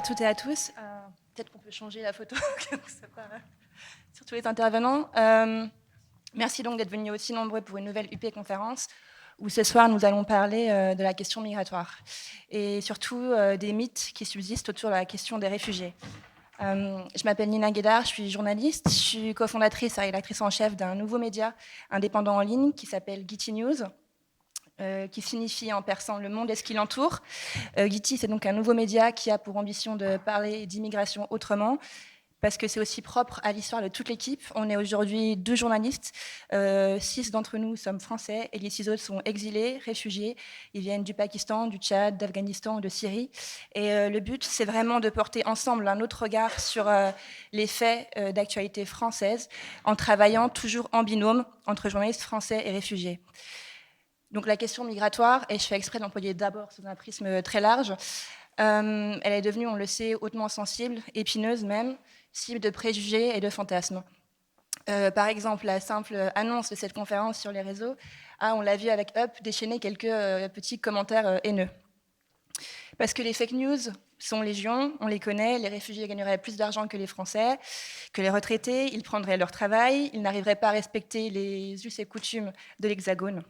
à toutes et à tous. Peut-être qu'on peut changer la photo sur tous les intervenants. Merci donc d'être venus aussi nombreux pour une nouvelle UP conférence où ce soir nous allons parler de la question migratoire et surtout des mythes qui subsistent autour de la question des réfugiés. Je m'appelle Nina Guédard, je suis journaliste, je suis cofondatrice et rédactrice en chef d'un nouveau média indépendant en ligne qui s'appelle Giti News. Qui signifie en persan le monde et ce qui l'entoure. Giti, c'est donc un nouveau média qui a pour ambition de parler d'immigration autrement, parce que c'est aussi propre à l'histoire de toute l'équipe. On est aujourd'hui 2 journalistes, 6 d'entre nous sommes français et les 6 autres sont exilés, réfugiés. Ils viennent du Pakistan, du Tchad, d'Afghanistan, de Syrie. Et le but, c'est vraiment de porter ensemble un autre regard sur les faits d'actualité française, en travaillant toujours en binôme entre journalistes français et réfugiés. Donc la question migratoire, et je fais exprès d'employer d'abord sous un prisme très large, elle est devenue, on le sait, hautement sensible, épineuse même, cible de préjugés et de fantasmes. Par exemple, la simple annonce de cette conférence sur les réseaux a, on l'a vu avec Up, déchaîné quelques petits commentaires haineux. Parce que les fake news sont légion, on les connaît, les réfugiés gagneraient plus d'argent que les Français, que les retraités, ils prendraient leur travail, ils n'arriveraient pas à respecter les us et coutumes de l'Hexagone.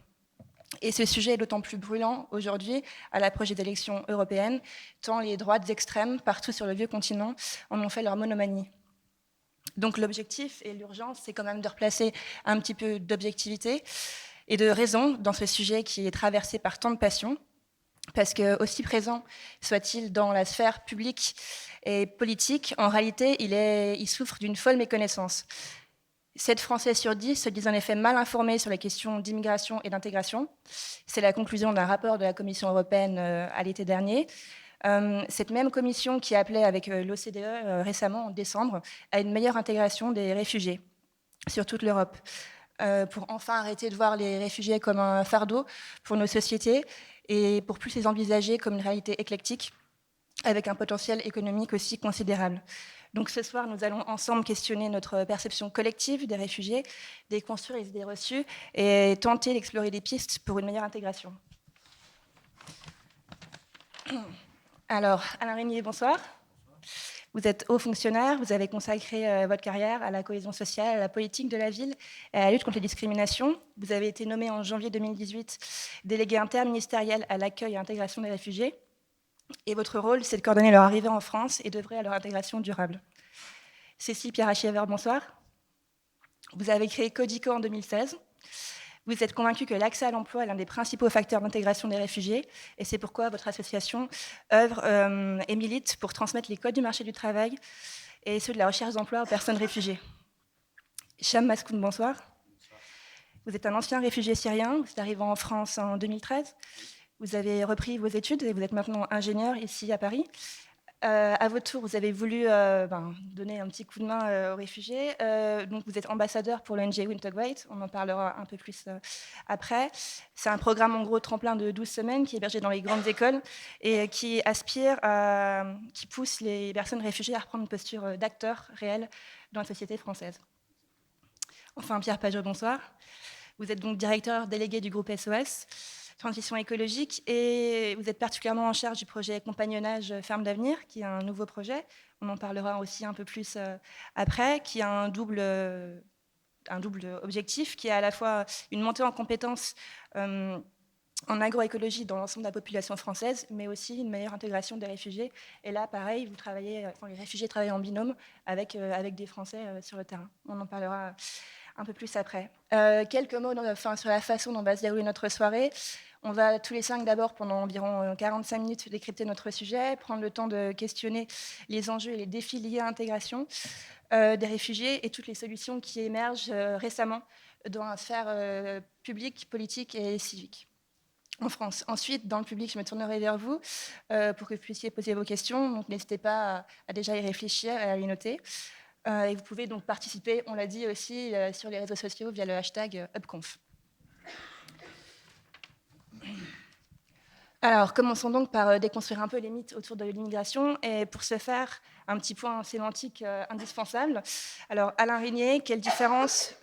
Et ce sujet est d'autant plus brûlant aujourd'hui, à l'approche des élections européennes, tant les droites extrêmes, partout sur le vieux continent, en ont fait leur monomanie. Donc l'objectif et l'urgence, c'est quand même de replacer un petit peu d'objectivité et de raison dans ce sujet qui est traversé par tant de passion, parce que, aussi présent soit-il dans la sphère publique et politique, en réalité, il souffre d'une folle méconnaissance. 7 Français sur 10 se disent en effet mal informés sur les questions d'immigration et d'intégration. C'est la conclusion d'un rapport de la Commission européenne à l'été dernier. Cette même commission qui appelait avec l'OCDE récemment, en décembre, à une meilleure intégration des réfugiés sur toute l'Europe, pour enfin arrêter de voir les réfugiés comme un fardeau pour nos sociétés et pour plus les envisager comme une réalité éclectique avec un potentiel économique aussi considérable. Donc ce soir, nous allons ensemble questionner notre perception collective des réfugiés, déconstruire les idées reçues et tenter d'explorer des pistes pour une meilleure intégration. Alors, Alain Régnier, bonsoir. Vous êtes haut fonctionnaire, vous avez consacré votre carrière à la cohésion sociale, à la politique de la ville et à la lutte contre les discriminations. Vous avez été nommé en janvier 2018 délégué interministériel à l'accueil et à l'intégration des réfugiés. Et votre rôle, c'est de coordonner leur arrivée en France et d'œuvrer à leur intégration durable. Cécile Pierre-Achiever, bonsoir. Vous avez créé Codico en 2016. Vous êtes convaincue que l'accès à l'emploi est l'un des principaux facteurs d'intégration des réfugiés, et c'est pourquoi votre association œuvre et milite pour transmettre les codes du marché du travail et ceux de la recherche d'emploi aux personnes réfugiées. Cham Maskoun, bonsoir. Vous êtes un ancien réfugié syrien, vous êtes arrivé en France en 2013. Vous avez repris vos études et vous êtes maintenant ingénieur ici à Paris. À votre tour, vous avez voulu donner un petit coup de main aux réfugiés. Donc vous êtes ambassadeur pour l'ONG Integrate, on en parlera un peu plus après. C'est un programme en gros tremplin de 12 semaines qui est hébergé dans les grandes écoles et qui pousse les personnes réfugiées à reprendre une posture d'acteur réel dans la société française. Enfin, Pierre Pajot, bonsoir. Vous êtes donc directeur délégué du groupe SOS Transition écologique, et vous êtes particulièrement en charge du projet Compagnonnage Ferme d'avenir, qui est un nouveau projet, on en parlera aussi un peu plus après, qui a un double objectif, qui est à la fois une montée en compétences en agroécologie dans l'ensemble de la population française, mais aussi une meilleure intégration des réfugiés. Et là, pareil, les réfugiés travaillent en binôme avec des Français sur le terrain. On en parlera un peu plus après. Quelques mots sur la façon dont va se dérouler notre soirée. On va tous les 5 d'abord, pendant environ 45 minutes, décrypter notre sujet, prendre le temps de questionner les enjeux et les défis liés à l'intégration des réfugiés et toutes les solutions qui émergent récemment dans la sphère publique, politique et civique en France. Ensuite, dans le public, je me tournerai vers vous pour que vous puissiez poser vos questions. Donc n'hésitez pas à déjà y réfléchir et à les noter. Et vous pouvez donc participer, on l'a dit aussi, sur les réseaux sociaux via le hashtag UpConf. Alors, commençons donc par déconstruire un peu les mythes autour de l'immigration. Et pour ce faire, un petit point sémantique indispensable. Alors, Alain Régnier, quelle différence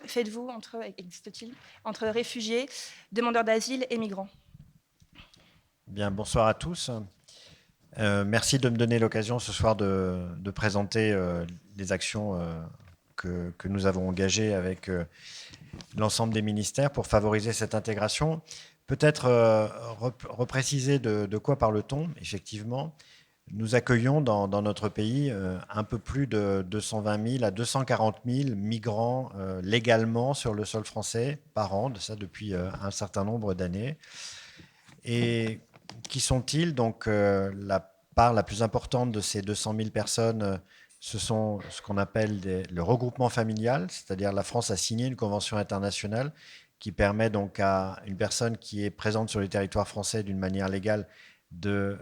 existe-t-il entre réfugiés, demandeurs d'asile et migrants ? Bien, bonsoir à tous. Merci de me donner l'occasion ce soir de présenter les actions que nous avons engagées avec l'ensemble des ministères pour favoriser cette intégration. Peut-être repréciser de quoi parle-t-on, effectivement. Nous accueillons dans notre pays un peu plus de 220 000 à 240 000 migrants légalement sur le sol français par an, de ça depuis un certain nombre d'années. Et qui sont-ils? Donc, la part la plus importante de ces 200 000 personnes, ce sont ce qu'on appelle le regroupement familial, c'est-à-dire la France a signé une convention internationale qui permet donc à une personne qui est présente sur le territoire français d'une manière légale de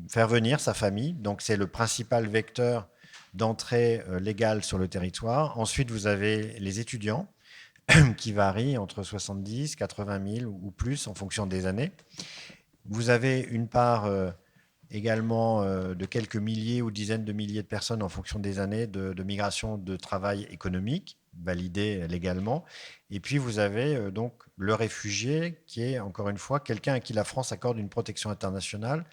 faire venir sa famille. Donc, c'est le principal vecteur d'entrée légale sur le territoire. Ensuite, vous avez les étudiants qui varient entre 70, 80 000 ou plus en fonction des années. Vous avez une part également de quelques milliers ou dizaines de milliers de personnes en fonction des années de migration de travail économique, validée légalement. Et puis vous avez donc le réfugié qui est encore une fois quelqu'un à qui la France accorde une protection internationale.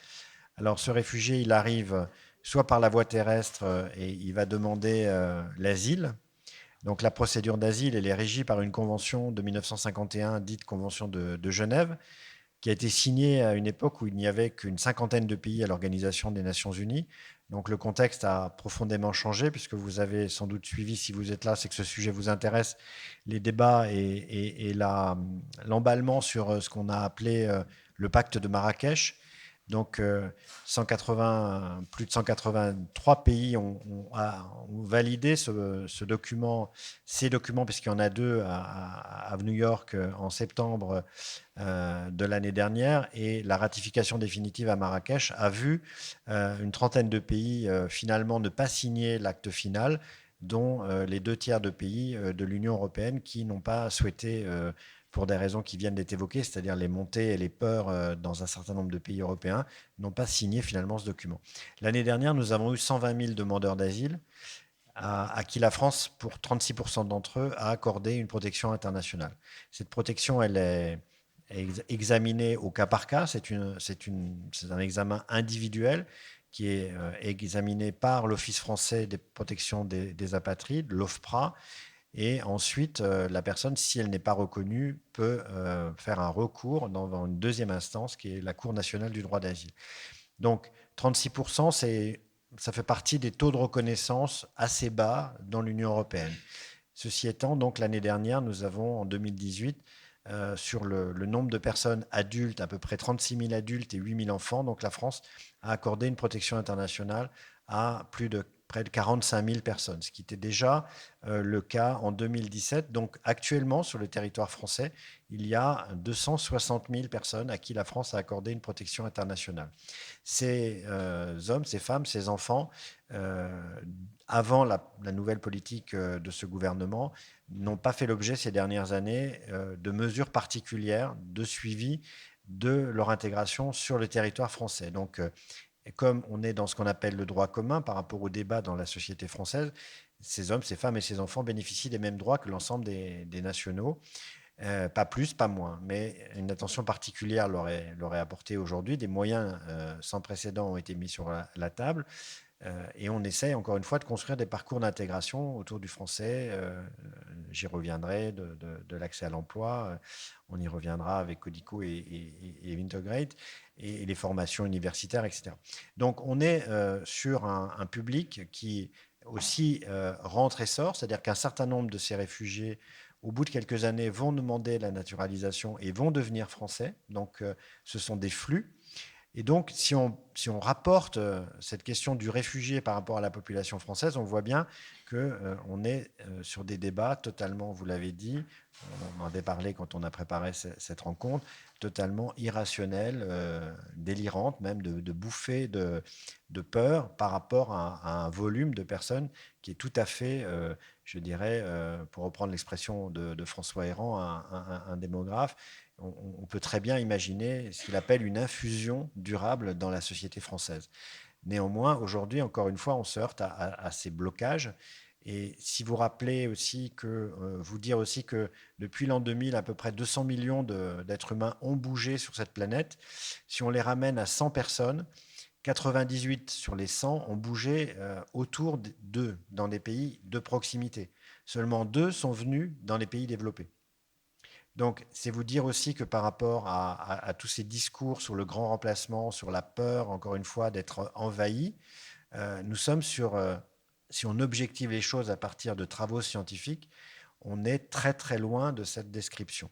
Alors ce réfugié, il arrive soit par la voie terrestre et il va demander l'asile. Donc la procédure d'asile, elle est régie par une convention de 1951, dite Convention de Genève, qui a été signé à une époque où il n'y avait qu'une cinquantaine de pays à l'Organisation des Nations Unies. Donc le contexte a profondément changé, puisque vous avez sans doute suivi, si vous êtes là, c'est que ce sujet vous intéresse, les débats et l'emballement sur ce qu'on a appelé le pacte de Marrakech. Donc 180, plus de 183 pays ont validé ce document, ces documents, puisqu'il y en a deux à New York en septembre de l'année dernière, et la ratification définitive à Marrakech a vu une trentaine de pays finalement ne pas signer l'acte final, dont les deux tiers de pays de l'Union européenne qui n'ont pas souhaité, pour des raisons qui viennent d'être évoquées, c'est-à-dire les montées et les peurs dans un certain nombre de pays européens, n'ont pas signé finalement ce document. L'année dernière, nous avons eu 120 000 demandeurs d'asile à qui la France, pour 36% d'entre eux, a accordé une protection internationale. Cette protection, elle est examinée au cas par cas. C'est un examen individuel qui est examiné par l'Office français des protections des apatrides, l'OFPRA. Et ensuite, la personne, si elle n'est pas reconnue, peut faire un recours dans une deuxième instance, qui est la Cour nationale du droit d'asile. Donc, 36%, ça fait partie des taux de reconnaissance assez bas dans l'Union européenne. Ceci étant, donc l'année dernière, nous avons en 2018, sur le nombre de personnes adultes, à peu près 36 000 adultes et 8 000 enfants, donc la France a accordé une protection internationale à plus de près de 45 000 personnes, ce qui était déjà le cas en 2017. Donc actuellement, sur le territoire français, il y a 260 000 personnes à qui la France a accordé une protection internationale. Ces hommes, ces femmes, ces enfants, euh, avant la nouvelle politique de ce gouvernement, n'ont pas fait l'objet ces dernières années de mesures particulières de suivi de leur intégration sur le territoire français. Donc, comme on est dans ce qu'on appelle le droit commun par rapport au débat dans la société française, ces hommes, ces femmes et ces enfants bénéficient des mêmes droits que l'ensemble des nationaux. Pas plus, pas moins, mais une attention particulière leur est apportée aujourd'hui. Des moyens sans précédent ont été mis sur la table. Et on essaie, encore une fois, de construire des parcours d'intégration autour du français. J'y reviendrai, de l'accès à l'emploi. On y reviendra avec Codico et Integrate, et les formations universitaires, etc. Donc, on est sur un public qui aussi rentre et sort, c'est-à-dire qu'un certain nombre de ces réfugiés, au bout de quelques années, vont demander la naturalisation et vont devenir français. Donc, ce sont des flux. Et donc, si on rapporte cette question du réfugié par rapport à la population française, on voit bien qu'on est sur des débats totalement, vous l'avez dit, on en avait parlé quand on a préparé cette rencontre, totalement irrationnelle, délirante, même de bouffées de peur par rapport à un volume de personnes qui est tout à fait, je dirais, pour reprendre l'expression de François Héran, un démographe, on peut très bien imaginer ce qu'il appelle une infusion durable dans la société française. Néanmoins, aujourd'hui, encore une fois, on se heurte à ces blocages. Et si vous rappelez aussi vous dire aussi que depuis l'an 2000, à peu près 200 millions d'êtres humains ont bougé sur cette planète. Si on les ramène à 100 personnes, 98 sur les 100 ont bougé autour d'eux, dans des pays de proximité. Seulement 2 sont venus dans les pays développés. Donc, c'est vous dire aussi que par rapport à tous ces discours sur le grand remplacement, sur la peur, encore une fois, d'être envahi, nous sommes sur, si on objective les choses à partir de travaux scientifiques, on est très très loin de cette description.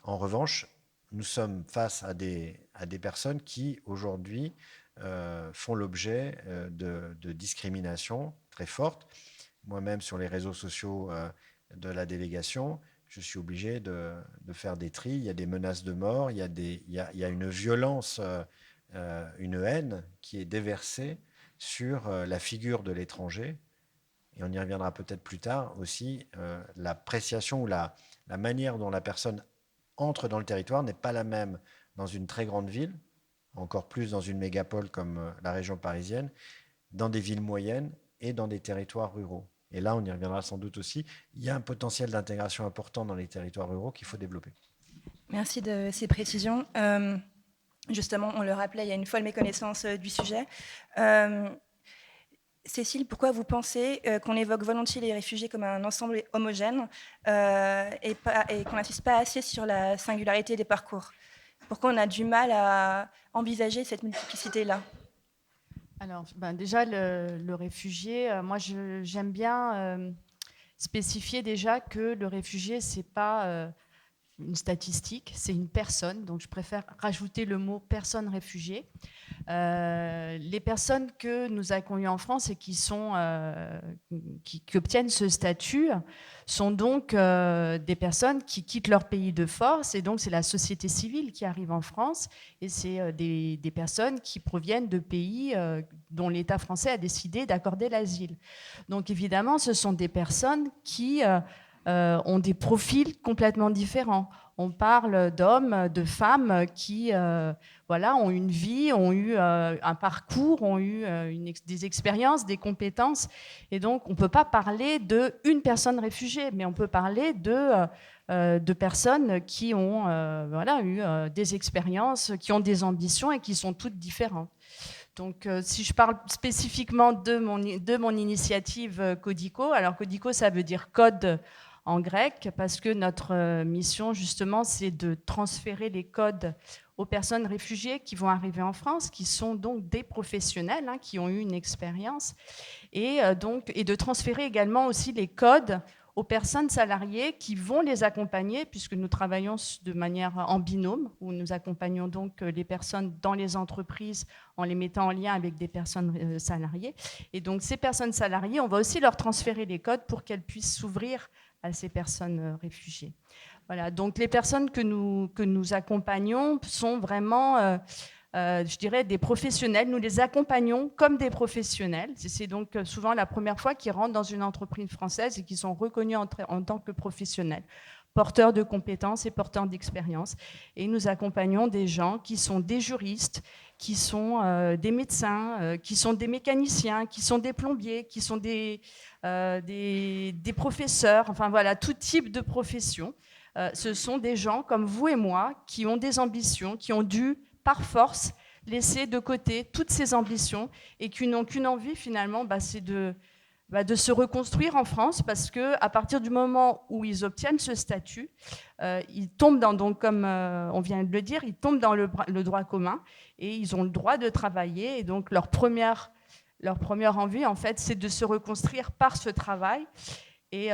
En revanche, nous sommes face à des personnes qui, aujourd'hui, font l'objet de discriminations très fortes. Moi-même, sur les réseaux sociaux de la délégation, je suis obligé de faire des tris. Il y a des menaces de mort, il y a une violence, une haine qui est déversée sur la figure de l'étranger. Et on y reviendra peut-être plus tard aussi, l'appréciation ou la manière dont la personne entre dans le territoire n'est pas la même dans une très grande ville, encore plus dans une mégapole comme la région parisienne, dans des villes moyennes et dans des territoires ruraux. Et là, on y reviendra sans doute aussi. Il y a un potentiel d'intégration important dans les territoires ruraux qu'il faut développer. Merci de ces précisions. Justement, on le rappelait, il y a une folle méconnaissance du sujet. Cécile, pourquoi vous pensez qu'on évoque volontiers les réfugiés comme un ensemble homogène et qu'on n'insiste pas assez sur la singularité des parcours? Pourquoi on a du mal à envisager cette multiplicité-là? Alors, déjà, le réfugié, moi, j'aime bien spécifier déjà que le réfugié, ce n'est pas une statistique, c'est une personne. Donc, je préfère rajouter le mot « personne réfugiée ». Les personnes que nous accueillons en France et qui obtiennent ce statut sont donc des personnes qui quittent leur pays de force, et donc c'est la société civile qui arrive en France, et c'est des personnes qui proviennent de pays dont l'État français a décidé d'accorder l'asile. Donc évidemment, ce sont des personnes qui ont des profils complètement différents. On parle d'hommes, de femmes qui ont une vie, ont eu un parcours, ont eu des expériences, des compétences. Et donc, on ne peut pas parler d'une personne réfugiée, mais on peut parler de personnes qui ont eu des expériences, qui ont des ambitions et qui sont toutes différentes. Donc, si je parle spécifiquement de mon initiative Codico, alors Codico, ça veut dire code en grec, parce que notre mission, justement, c'est de transférer les codes aux personnes réfugiées qui vont arriver en France, qui sont donc des professionnels, qui ont eu une expérience, et de transférer également aussi les codes aux personnes salariées qui vont les accompagner, puisque nous travaillons de manière en binôme, où nous accompagnons donc les personnes dans les entreprises en les mettant en lien avec des personnes salariées. Et donc ces personnes salariées, on va aussi leur transférer les codes pour qu'elles puissent s'ouvrir à ces personnes réfugiées. Voilà, donc les personnes que nous accompagnons sont vraiment, je dirais, des professionnels. Nous les accompagnons comme des professionnels. C'est donc souvent la première fois qu'ils rentrent dans une entreprise française et qu'ils sont reconnus en tant que professionnels, porteurs de compétences et porteurs d'expérience. Et nous accompagnons des gens qui sont des juristes, qui sont des médecins, qui sont des mécaniciens, qui sont des plombiers, qui sont des professeurs, enfin voilà, tout type de profession. Ce sont des gens comme vous et moi qui ont des ambitions, qui ont dû, par force, laisser de côté toutes ces ambitions et qui n'ont qu'une envie finalement, c'est de se reconstruire en France, parce qu'à partir du moment où ils obtiennent ce statut, ils tombent donc comme on vient de le dire, ils tombent dans le droit commun et ils ont le droit de travailler. Et donc leur première envie, en fait, c'est de se reconstruire par ce travail. Et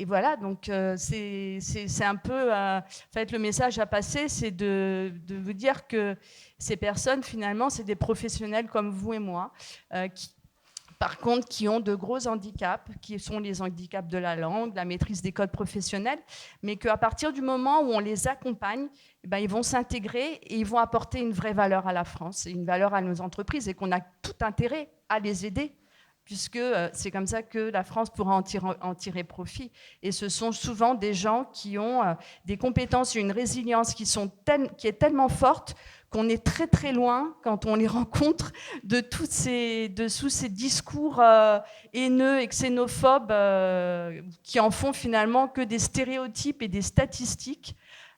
voilà, donc c'est un peu, en fait, le message à passer, c'est de vous dire que ces personnes, finalement, c'est des professionnels comme vous et moi, par contre, qui ont de gros handicaps, qui sont les handicaps de la langue, la maîtrise des codes professionnels, mais qu'à partir du moment où on les accompagne, ils vont s'intégrer et ils vont apporter une vraie valeur à la France, et une valeur à nos entreprises, et qu'on a tout intérêt à les aider, puisque c'est comme ça que la France pourra en tirer profit. Et ce sont souvent des gens qui ont des compétences et une résilience qui est tellement forte qu'on est très très loin, quand on les rencontre, de tous ces discours haineux et xénophobes qui en font finalement que des stéréotypes et des statistiques,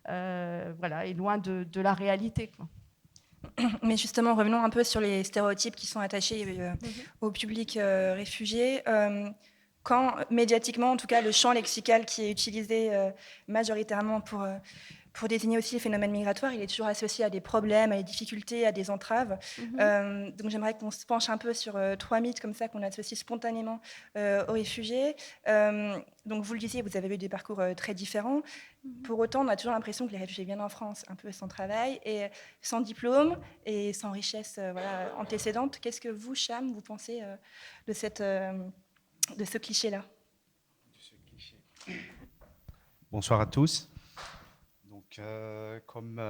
et loin de la réalité, quoi. Mais justement, revenons un peu sur les stéréotypes qui sont attachés au public réfugié. Quand, médiatiquement, en tout cas, le champ lexical qui est utilisé majoritairement pour désigner aussi les phénomènes migratoires, il est toujours associé à des problèmes, à des difficultés, à des entraves. Donc j'aimerais qu'on se penche un peu sur 3 mythes comme ça qu'on associe spontanément aux réfugiés. Donc vous le disiez, vous avez eu des parcours très différents. Pour autant, on a toujours l'impression que les réfugiés viennent en France un peu sans travail et sans diplôme et sans richesse antécédente. Qu'est-ce que vous, Cham, vous pensez de ce cliché-là? Bonsoir à tous. Donc, comme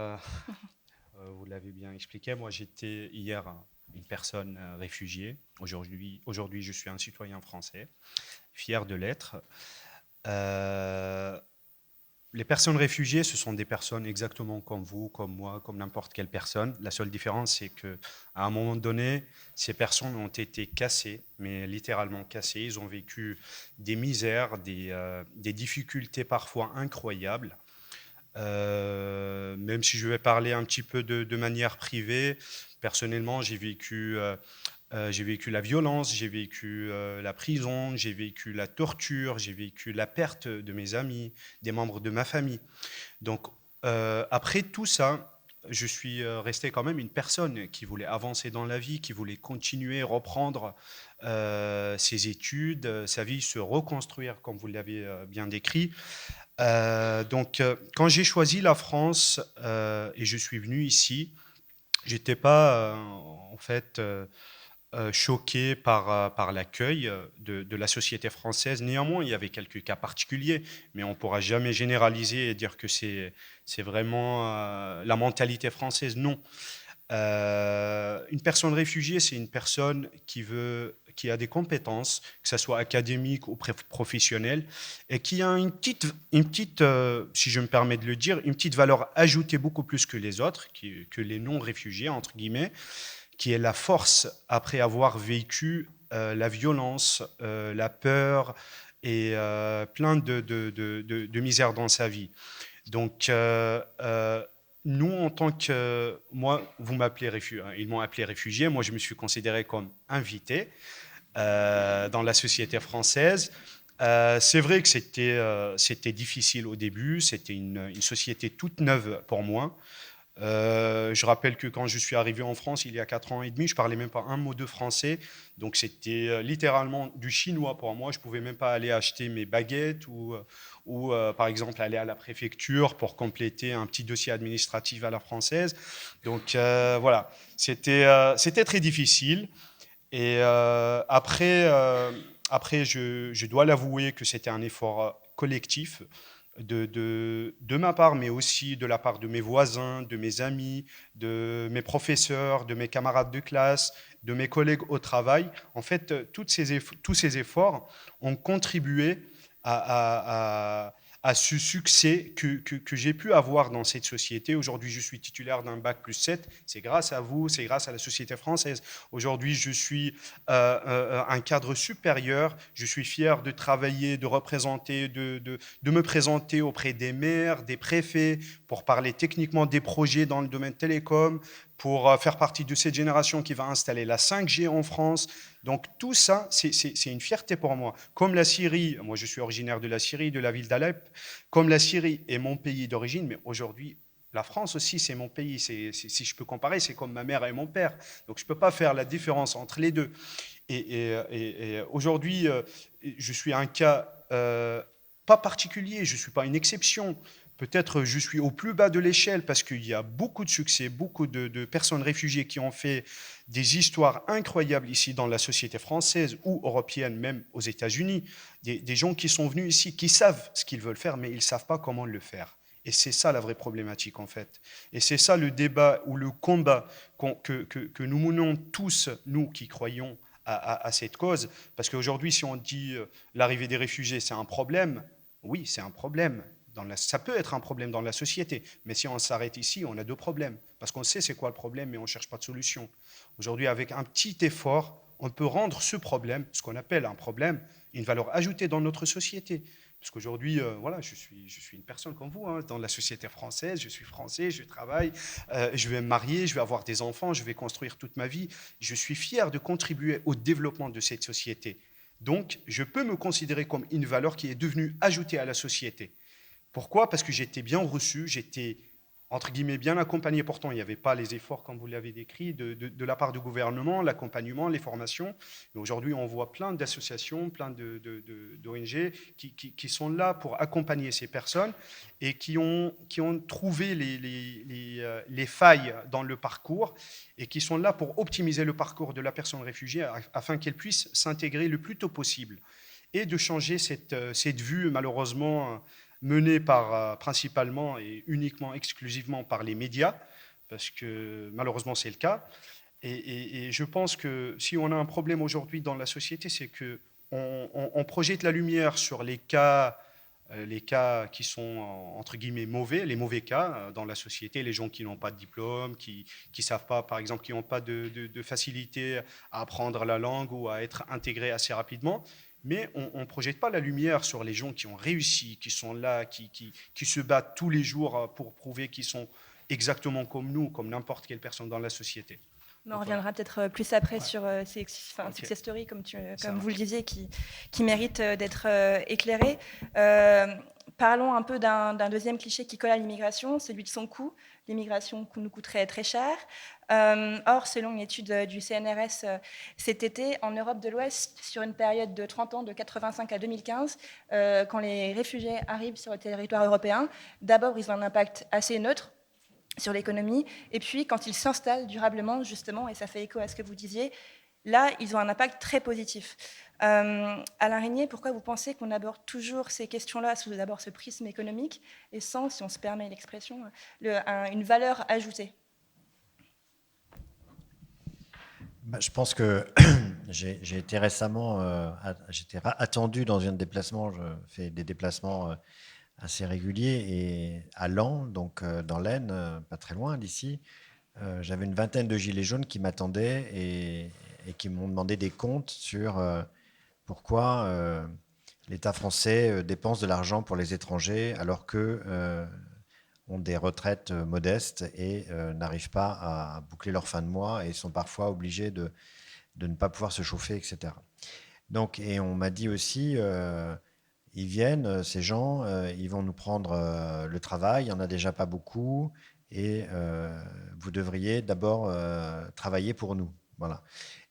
vous l'avez bien expliqué, moi j'étais hier une personne réfugiée. Aujourd'hui, je suis un citoyen français, fier de l'être. Les personnes réfugiées, ce sont des personnes exactement comme vous, comme moi, comme n'importe quelle personne. La seule différence, c'est qu'à un moment donné, ces personnes ont été cassées, mais littéralement cassées. Ils ont vécu des misères, des difficultés parfois incroyables. Même si je vais parler un petit peu de manière privée, personnellement, j'ai vécu la violence, j'ai vécu la prison, j'ai vécu la torture, j'ai vécu la perte de mes amis, des membres de ma famille. Donc, après tout ça, je suis resté quand même une personne qui voulait avancer dans la vie, qui voulait continuer, reprendre ses études, sa vie, se reconstruire, comme vous l'avez bien décrit. Donc, quand j'ai choisi la France et je suis venu ici, j'étais pas en fait choqué par l'accueil de la société française. Néanmoins, il y avait quelques cas particuliers, mais on ne pourra jamais généraliser et dire que c'est vraiment la mentalité française. Non. Une personne réfugiée, c'est une personne qui a des compétences, que ce soit académiques ou professionnelles, et qui a une petite si je me permets de le dire, une petite valeur ajoutée beaucoup plus que les autres, que les non-réfugiés, entre guillemets, qui est la force après avoir vécu la violence, la peur et plein de misères dans sa vie. Donc, nous, en tant que... Moi, vous m'appelez réfugié, ils m'ont appelé réfugié. Moi, je me suis considéré comme invité dans la société française. C'est vrai que c'était difficile au début. C'était une société toute neuve pour moi. Je rappelle que quand je suis arrivé en France, il y a 4 ans et demi, je parlais même pas un mot de français. Donc, c'était littéralement du chinois pour moi. Je pouvais même pas aller acheter mes baguettes ou par exemple, aller à la préfecture pour compléter un petit dossier administratif à la française. Donc, voilà, c'était très difficile. Et après, je dois l'avouer que c'était un effort collectif de ma part, mais aussi de la part de mes voisins, de mes amis, de mes professeurs, de mes camarades de classe, de mes collègues au travail. En fait, tous ces efforts ont contribué à ce succès que j'ai pu avoir dans cette société. Aujourd'hui, je suis titulaire d'un bac+7. C'est grâce à vous, c'est grâce à la société française. Aujourd'hui, je suis un cadre supérieur. Je suis fier de travailler, de représenter, de me présenter auprès des maires, des préfets, pour parler techniquement des projets dans le domaine télécom, pour faire partie de cette génération qui va installer la 5G en France. Donc tout ça, c'est une fierté pour moi. Comme la Syrie, moi je suis originaire de la Syrie, de la ville d'Alep, comme la Syrie est mon pays d'origine, mais aujourd'hui, la France aussi, c'est mon pays. Si je peux comparer, c'est comme ma mère et mon père. Donc je ne peux pas faire la différence entre les deux. Et aujourd'hui, je suis un cas pas particulier, je ne suis pas une exception. Peut-être je suis au plus bas de l'échelle parce qu'il y a beaucoup de succès, beaucoup de personnes réfugiées qui ont fait des histoires incroyables ici dans la société française ou européenne, même aux États-Unis. Des gens qui sont venus ici, qui savent ce qu'ils veulent faire, mais ils ne savent pas comment le faire. Et c'est ça la vraie problématique en fait. Et c'est ça le débat ou le combat que nous menons tous, nous qui croyons à cette cause. Parce qu'aujourd'hui, si on dit l'arrivée des réfugiés, c'est un problème, oui, c'est un problème. Ça peut être un problème dans la société, mais si on s'arrête ici, on a 2 problèmes. Parce qu'on sait c'est quoi le problème, mais on ne cherche pas de solution. Aujourd'hui, avec un petit effort, on peut rendre ce problème, ce qu'on appelle un problème, une valeur ajoutée dans notre société. Parce qu'aujourd'hui, voilà, je suis une personne comme vous, hein, dans la société française, je suis français, je travaille, je vais me marier, je vais avoir des enfants, je vais construire toute ma vie. Je suis fier de contribuer au développement de cette société. Donc, je peux me considérer comme une valeur qui est devenue ajoutée à la société. Pourquoi? Parce que j'étais bien reçu, j'étais entre guillemets bien accompagné. Pourtant, il n'y avait pas les efforts, comme vous l'avez décrit, de la part du gouvernement, l'accompagnement, les formations. Mais aujourd'hui, on voit plein d'associations, plein d'ONG qui sont là pour accompagner ces personnes et qui ont trouvé les failles dans le parcours et qui sont là pour optimiser le parcours de la personne réfugiée afin qu'elle puisse s'intégrer le plus tôt possible et de changer cette vue, malheureusement, menée principalement et uniquement, exclusivement par les médias, parce que malheureusement c'est le cas. Et je pense que si on a un problème aujourd'hui dans la société, c'est qu'on projette la lumière sur les cas qui sont entre guillemets mauvais, les mauvais cas dans la société, les gens qui n'ont pas de diplôme, qui savent pas, par exemple, qui n'ont pas de facilité à apprendre la langue ou à être intégrés assez rapidement. Mais on ne projette pas la lumière sur les gens qui ont réussi, qui sont là, qui se battent tous les jours pour prouver qu'ils sont exactement comme nous, comme n'importe quelle personne dans la société. On reviendra peut-être plus après Ouais. sur ces Ok. success stories, comme Ça vous le marche. disiez, qui méritent d'être éclairées. Parlons un peu d'un deuxième cliché qui colle à l'immigration, celui de son coût. L'immigration nous coûterait très cher. Or, selon une étude du CNRS cet été, en Europe de l'Ouest, sur une période de 30 ans, de 85 à 2015, quand les réfugiés arrivent sur le territoire européen, d'abord, ils ont un impact assez neutre sur l'économie, et puis quand ils s'installent durablement, justement, et ça fait écho à ce que vous disiez, là, ils ont un impact très positif. Alain Régnier, pourquoi vous pensez qu'on aborde toujours ces questions-là sous d'abord ce prisme économique, et sans, si on se permet l'expression, une valeur ajoutée? Je pense que j'ai été récemment, j'étais attendu dans un déplacement, je fais des déplacements assez réguliers, et à Laon, donc dans l'Aisne, pas très loin d'ici, j'avais une vingtaine de gilets jaunes qui m'attendaient et qui m'ont demandé des comptes sur pourquoi l'État français dépense de l'argent pour les étrangers alors que ont des retraites modestes et n'arrivent pas à boucler leur fin de mois et sont parfois obligés de ne pas pouvoir se chauffer, etc. Donc, et on m'a dit aussi, ils viennent, ces gens, ils vont nous prendre le travail, il n'y en a déjà pas beaucoup, et vous devriez d'abord travailler pour nous. Voilà.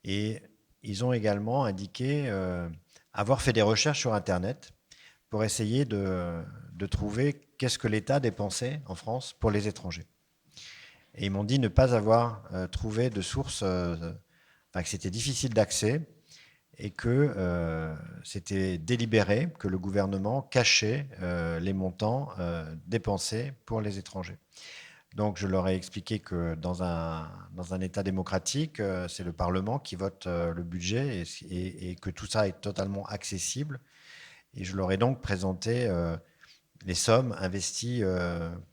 Et ils ont également indiqué avoir fait des recherches sur Internet pour essayer de trouver qu'est-ce que l'État dépensait en France pour les étrangers. Et ils m'ont dit ne pas avoir trouvé de source, que c'était difficile d'accès et que c'était délibéré, que le gouvernement cachait les montants dépensés pour les étrangers. Donc je leur ai expliqué que dans un État démocratique, c'est le Parlement qui vote le budget et que tout ça est totalement accessible. Et je leur ai donc présenté les sommes investies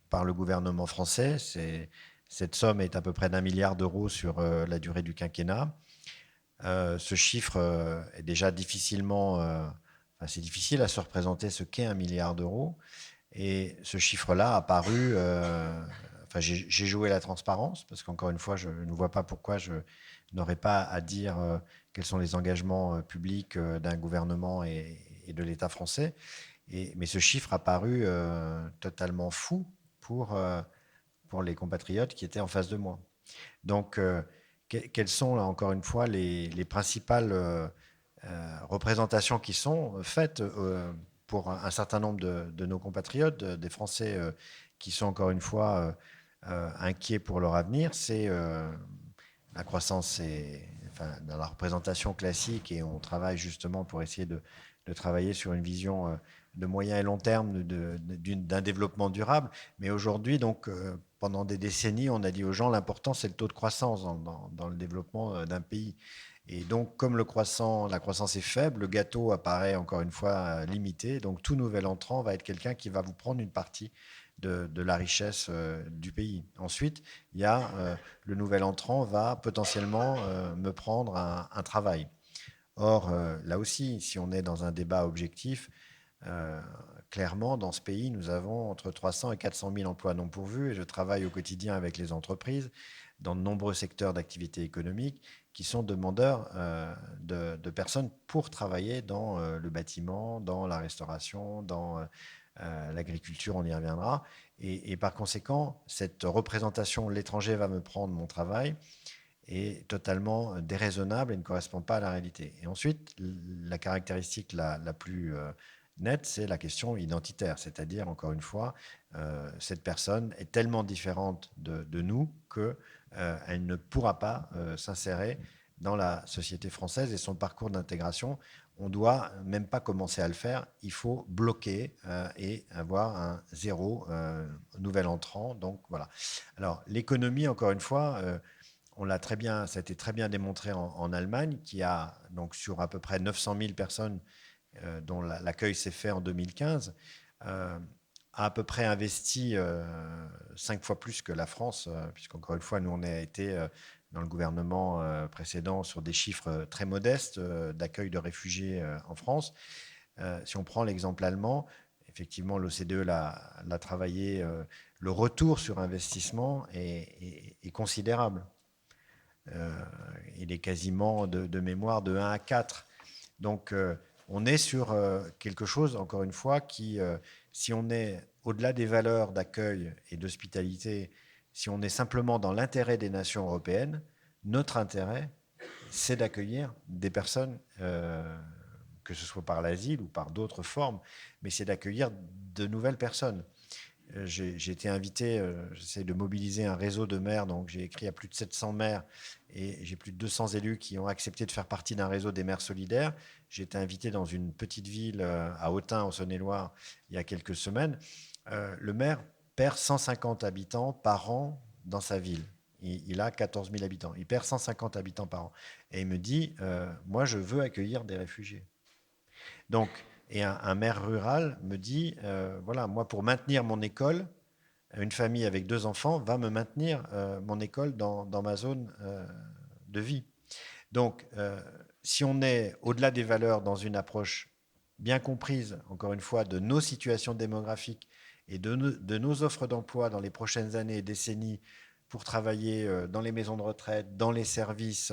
par le gouvernement français. Cette somme est à peu près d'1 milliard d'euros sur la durée du quinquennat. Ce chiffre est déjà c'est difficile à se représenter ce qu'est 1 milliard d'euros. Et ce chiffre-là a paru... j'ai joué la transparence, parce qu'encore une fois, je ne vois pas pourquoi je n'aurais pas à dire quels sont les engagements publics d'un gouvernement et de l'État français. Mais ce chiffre a paru totalement fou pour les compatriotes qui étaient en face de moi. Donc, quelles sont, là, encore une fois, les principales représentations qui sont faites pour un certain nombre de nos compatriotes, des Français qui sont, encore une fois, inquiets pour leur avenir? C'est la croissance dans la représentation classique, et on travaille justement pour essayer de travailler sur une vision de moyen et long terme d'un développement durable. Mais aujourd'hui, donc, pendant des décennies, on a dit aux gens l'important, c'est le taux de croissance dans le développement d'un pays. Et donc, comme la croissance est faible, le gâteau apparaît encore une fois limité. Donc, tout nouvel entrant va être quelqu'un qui va vous prendre une partie de la richesse du pays. Ensuite, il y a le nouvel entrant va potentiellement me prendre un travail. Or, là aussi, si on est dans un débat objectif, Clairement, dans ce pays, nous avons entre 300 et 400 000 emplois non pourvus et je travaille au quotidien avec les entreprises dans de nombreux secteurs d'activité économique qui sont demandeurs de personnes pour travailler dans le bâtiment, dans la restauration, dans l'agriculture, on y reviendra. Et par conséquent, cette représentation « l'étranger va me prendre mon travail » est totalement déraisonnable et ne correspond pas à la réalité. Et ensuite, la caractéristique la plus nette, c'est la question identitaire, c'est-à-dire, encore une fois, cette personne est tellement différente de nous qu'elle ne pourra pas s'insérer dans la société française et son parcours d'intégration. On ne doit même pas commencer à le faire, il faut bloquer et avoir un zéro nouvel entrant. Donc voilà. Alors l'économie, encore une fois, on l'a très bien, ça a été très bien démontré en Allemagne, qui a donc sur à peu près 900 000 personnes dont l'accueil s'est fait en 2015, a à peu près investi 5 fois plus que la France, puisqu'encore une fois, nous, on a été dans le gouvernement précédent sur des chiffres très modestes d'accueil de réfugiés en France. Si on prend l'exemple allemand, effectivement, l'OCDE l'a travaillé, le retour sur investissement est considérable. Il est quasiment de mémoire de 1 à 4. Donc, on est sur quelque chose, encore une fois, qui, si on est au-delà des valeurs d'accueil et d'hospitalité, si on est simplement dans l'intérêt des nations européennes, notre intérêt, c'est d'accueillir des personnes, que ce soit par l'asile ou par d'autres formes, mais c'est d'accueillir de nouvelles personnes. J'ai été invité, j'essaie de mobiliser un réseau de maires, donc j'ai écrit à plus de 700 maires et j'ai plus de 200 élus qui ont accepté de faire partie d'un réseau des maires solidaires. J'ai été invité dans une petite ville à Autun, en Saône-et-Loire, il y a quelques semaines. Le maire perd 150 habitants par an dans sa ville. Il a 14 000 habitants. Il perd 150 habitants par an. Et il me dit, moi, je veux accueillir des réfugiés. Donc, et un maire rural me dit, voilà, moi, pour maintenir mon école, une famille avec 2 enfants va me maintenir mon école dans ma zone de vie. Donc, si on est au-delà des valeurs dans une approche bien comprise, encore une fois, de nos situations démographiques et de nos offres d'emploi dans les prochaines années et décennies pour travailler dans les maisons de retraite, dans les services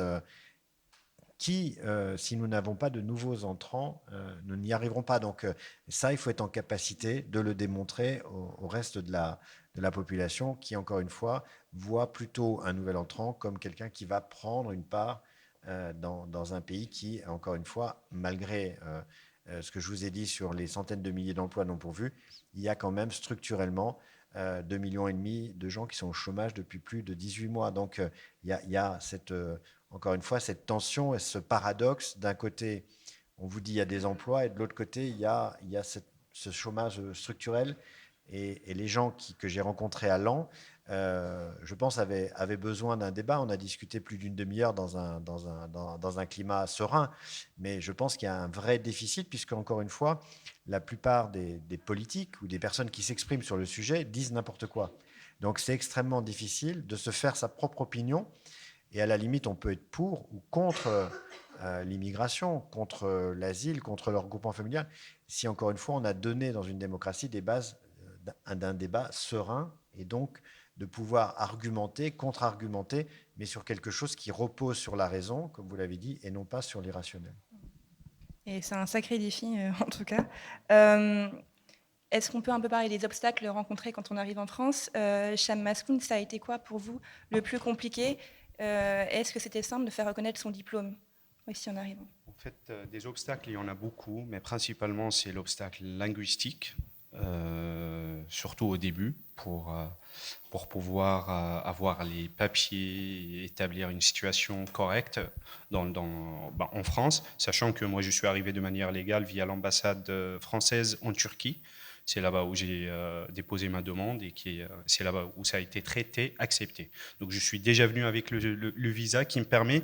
qui, si nous n'avons pas de nouveaux entrants, nous n'y arriverons pas. Donc ça, il faut être en capacité de le démontrer au reste de la population qui, encore une fois, voit plutôt un nouvel entrant comme quelqu'un qui va prendre une part dans un pays qui, encore une fois, malgré ce que je vous ai dit sur les centaines de milliers d'emplois non pourvus, il y a quand même structurellement 2,5 millions de gens qui sont au chômage depuis plus de 18 mois. Donc il y a cette... encore une fois, cette tension et ce paradoxe. D'un côté, on vous dit il y a des emplois, et de l'autre côté, il y a ce chômage structurel. Et les gens que j'ai rencontrés à Laon, je pense, avaient besoin d'un débat. On a discuté plus d'une demi-heure dans un climat serein. Mais je pense qu'il y a un vrai déficit, puisque, encore une fois, la plupart des politiques ou des personnes qui s'expriment sur le sujet disent n'importe quoi. Donc c'est extrêmement difficile de se faire sa propre opinion. Et à la limite, on peut être pour ou contre l'immigration, contre l'asile, contre le regroupement familial, si encore une fois, on a donné dans une démocratie des bases d'un débat serein et donc de pouvoir argumenter, contre-argumenter, mais sur quelque chose qui repose sur la raison, comme vous l'avez dit, et non pas sur l'irrationnel. Et c'est un sacré défi, en tout cas. Est-ce qu'on peut un peu parler des obstacles rencontrés quand on arrive en France ? Cham Maskoun, ça a été quoi pour vous le plus compliqué ? Est-ce que c'était simple de faire reconnaître son diplôme aussi en arrivant ? En fait, des obstacles, il y en a beaucoup, mais principalement, c'est l'obstacle linguistique, surtout au début, pour pouvoir avoir les papiers, établir une situation correcte en France, sachant que moi, je suis arrivé de manière légale via l'ambassade française en Turquie. C'est là-bas où j'ai déposé ma demande et c'est là-bas où ça a été traité, accepté. Donc je suis déjà venu avec le visa qui me permet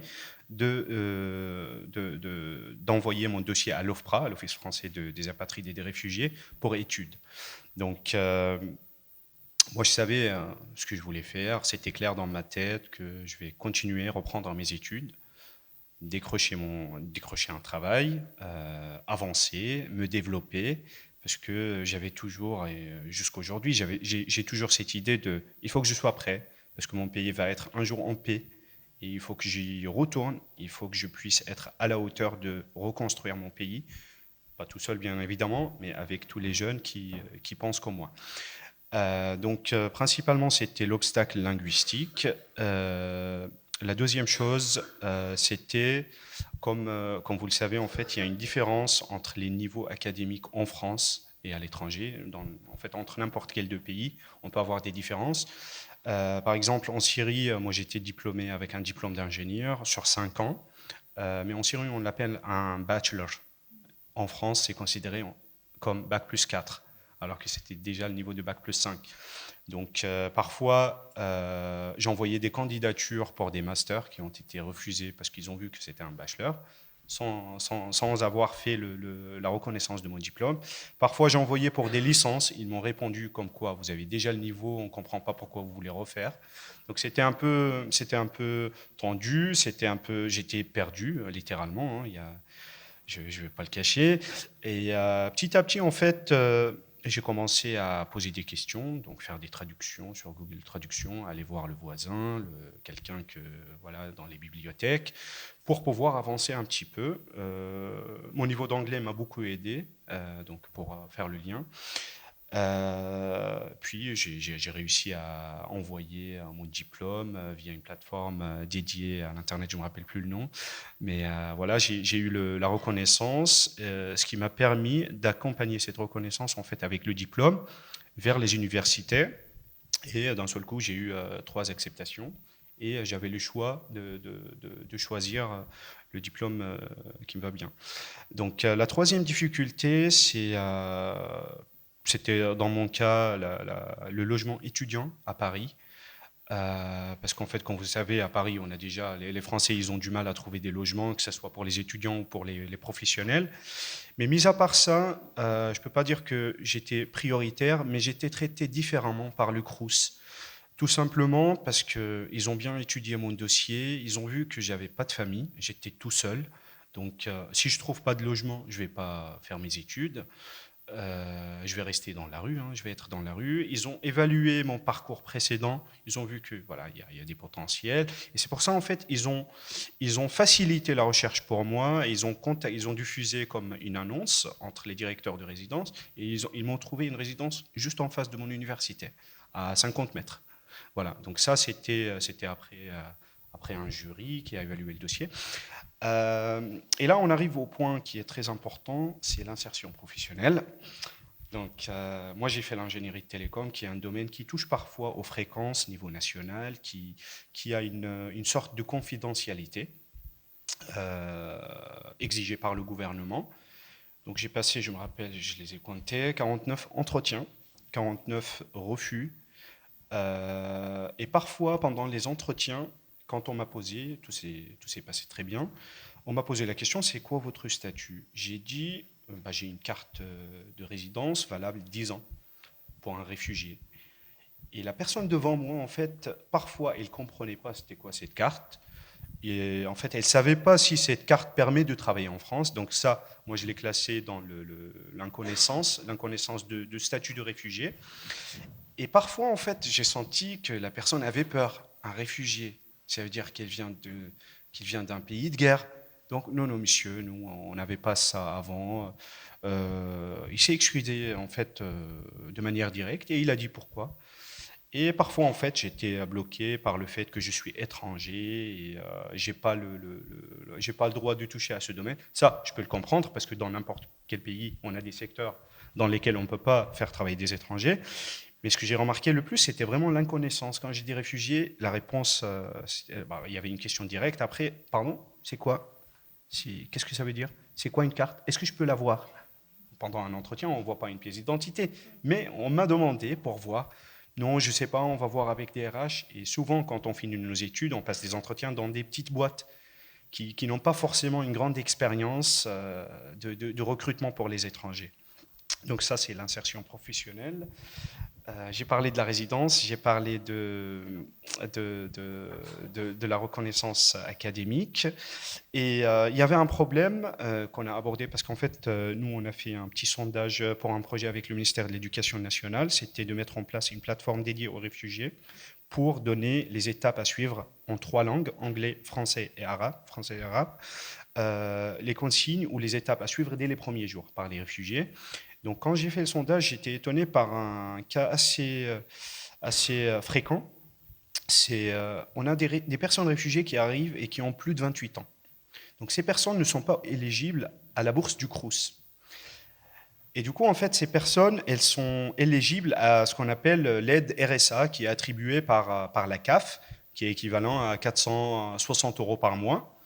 d'envoyer mon dossier à l'OFPRA, à l'Office français des apatrides et des réfugiés, pour études. Donc moi je savais ce que je voulais faire, c'était clair dans ma tête que je vais continuer, reprendre mes études, décrocher un travail, avancer, me développer, parce que j'avais toujours, et jusqu'à aujourd'hui, j'ai toujours cette idée de il faut que je sois prêt, parce que mon pays va être un jour en paix, et il faut que j'y retourne, il faut que je puisse être à la hauteur de reconstruire mon pays, pas tout seul bien évidemment, mais avec tous les jeunes qui pensent comme moi. Donc principalement c'était l'obstacle linguistique. La deuxième chose, c'était, comme vous le savez, en fait, il y a une différence entre les niveaux académiques en France et à l'étranger. En fait, entre n'importe quel deux pays, on peut avoir des différences. Par exemple, en Syrie, moi j'étais diplômé avec un diplôme d'ingénieur sur 5 ans, mais en Syrie, on l'appelle un bachelor. En France, c'est considéré comme bac plus 4, alors que c'était déjà le niveau de bac plus 5. Donc parfois, j'envoyais des candidatures pour des masters qui ont été refusés parce qu'ils ont vu que c'était un bachelor, sans avoir fait la reconnaissance de mon diplôme. Parfois, j'envoyais pour des licences, ils m'ont répondu comme quoi vous avez déjà le niveau, on ne comprend pas pourquoi vous voulez refaire. Donc c'était un peu tendu, j'étais perdu littéralement, hein, je ne vais pas le cacher. Et petit à petit, en fait, j'ai commencé à poser des questions, donc faire des traductions sur Google Traduction, aller voir le voisin, quelqu'un voilà, dans les bibliothèques, pour pouvoir avancer un petit peu. Mon niveau d'anglais m'a beaucoup aidé, donc pour faire le lien. Puis j'ai réussi à envoyer mon diplôme via une plateforme dédiée à l'Internet, je ne me rappelle plus le nom. Mais voilà, j'ai eu la reconnaissance, ce qui m'a permis d'accompagner cette reconnaissance en fait, avec le diplôme vers les universités. Et d'un seul coup, j'ai eu 3 acceptations. Et j'avais le choix de choisir le diplôme qui me va bien. Donc la troisième difficulté, c'était dans mon cas le logement étudiant à Paris. Parce qu'en fait, comme vous savez, à Paris, on a déjà les Français, ils ont du mal à trouver des logements, que ce soit pour les étudiants ou pour les professionnels. Mais mis à part ça, je ne peux pas dire que j'étais prioritaire, mais j'étais traité différemment par le Crous. Tout simplement parce qu'ils ont bien étudié mon dossier, ils ont vu que j'avais pas de famille, j'étais tout seul. Donc, si je trouve pas de logement, je vais pas faire mes études. Je vais rester dans la rue, hein, je vais être dans la rue. Ils ont évalué mon parcours précédent, ils ont vu que voilà, il y a des potentiels. Et c'est pour ça, en fait, ils ont facilité la recherche pour moi. Et ils ont diffusé comme une annonce entre les directeurs de résidence. Et ils m'ont trouvé une résidence juste en face de mon université, à 50 mètres. Voilà, donc ça, c'était après un jury qui a évalué le dossier. Et là, on arrive au point qui est très important, c'est l'insertion professionnelle. Donc, moi, j'ai fait l'ingénierie de télécom, qui est un domaine qui touche parfois aux fréquences niveau national, qui a une sorte de confidentialité exigée par le gouvernement. Donc, j'ai passé, je me rappelle, je les ai comptés, 49 entretiens, 49 refus. Et parfois, pendant les entretiens, quand on m'a posé, tout s'est passé très bien, on m'a posé la question, c'est quoi votre statut? J'ai dit, j'ai une carte de résidence valable 10 ans pour un réfugié. Et la personne devant moi, en fait, parfois, elle ne comprenait pas c'était quoi cette carte. Et en fait, elle ne savait pas si cette carte permet de travailler en France. Donc ça, moi, je l'ai classé dans l'inconnaissance de statut de réfugié. Et parfois, en fait, j'ai senti que la personne avait peur, un réfugié. Ça veut dire qu'il vient d'un pays de guerre. Donc, non, monsieur, nous, on n'avait pas ça avant. Il s'est excusé, en fait, de manière directe, et il a dit pourquoi. Et parfois, en fait, j'étais bloqué par le fait que je suis étranger et j'ai pas le droit de toucher à ce domaine. Ça, je peux le comprendre, parce que dans n'importe quel pays, on a des secteurs dans lesquels on ne peut pas faire travailler des étrangers. Mais ce que j'ai remarqué le plus, c'était vraiment l'inconnaissance. Quand j'ai dit réfugié, la réponse, il y avait une question directe. Après, pardon, c'est quoi? Qu'est-ce que ça veut dire? C'est quoi une carte? Est-ce que je peux la voir? Pendant un entretien, on ne voit pas une pièce d'identité. Mais on m'a demandé pour voir. Non, je ne sais pas, on va voir avec des RH. Et souvent, quand on finit nos études, on passe des entretiens dans des petites boîtes qui n'ont pas forcément une grande expérience de recrutement pour les étrangers. Donc ça, c'est l'insertion professionnelle. J'ai parlé de la résidence, j'ai parlé de la reconnaissance académique. Et il y avait un problème qu'on a abordé parce qu'en fait, nous, on a fait un petit sondage pour un projet avec le ministère de l'Éducation nationale. C'était de mettre en place une plateforme dédiée aux réfugiés pour donner les étapes à suivre en 3 langues, anglais, français et arabe, les consignes ou les étapes à suivre dès les premiers jours par les réfugiés. Donc, quand j'ai fait le sondage, j'étais étonné par un cas assez fréquent. On a des personnes réfugiées qui arrivent et qui ont plus de 28 ans. Donc, ces personnes ne sont pas éligibles à la bourse du Crous. Et du coup, en fait, ces personnes, elles sont éligibles à ce qu'on appelle l'aide RSA, qui est attribuée par la CAF, qui est équivalent à 460 € par mois.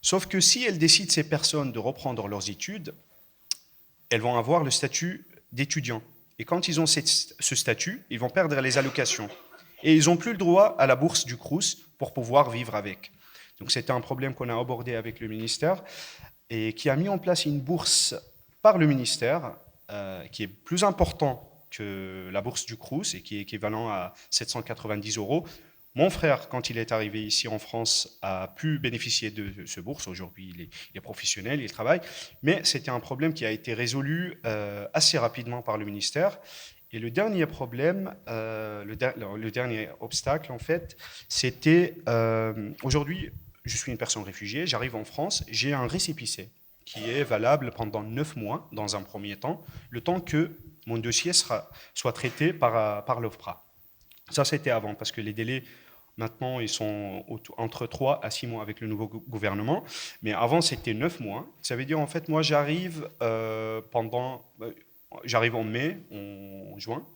Sauf que si elles décident, ces personnes, de reprendre leurs études, elles vont avoir le statut d'étudiant. Et quand ils ont ce statut, ils vont perdre les allocations. Et ils n'ont plus le droit à la bourse du Crous pour pouvoir vivre avec. Donc c'était un problème qu'on a abordé avec le ministère et qui a mis en place une bourse par le ministère qui est plus important que la bourse du Crous et qui est équivalent à 790 €. Mon frère, quand il est arrivé ici en France, a pu bénéficier de ce bourse. Aujourd'hui, il est professionnel, il travaille. Mais c'était un problème qui a été résolu assez rapidement par le ministère. Et le dernier problème, le dernier obstacle, en fait, c'était aujourd'hui, je suis une personne réfugiée, j'arrive en France, j'ai un récépissé qui est valable pendant 9 mois, dans un premier temps, le temps que mon dossier soit traité par l'OFPRA. Ça, c'était avant, parce que les délais, maintenant, ils sont entre 3 à 6 mois avec le nouveau gouvernement. Mais avant, c'était 9 mois. Ça veut dire, en fait, moi, j'arrive j'arrive en mai, en juin.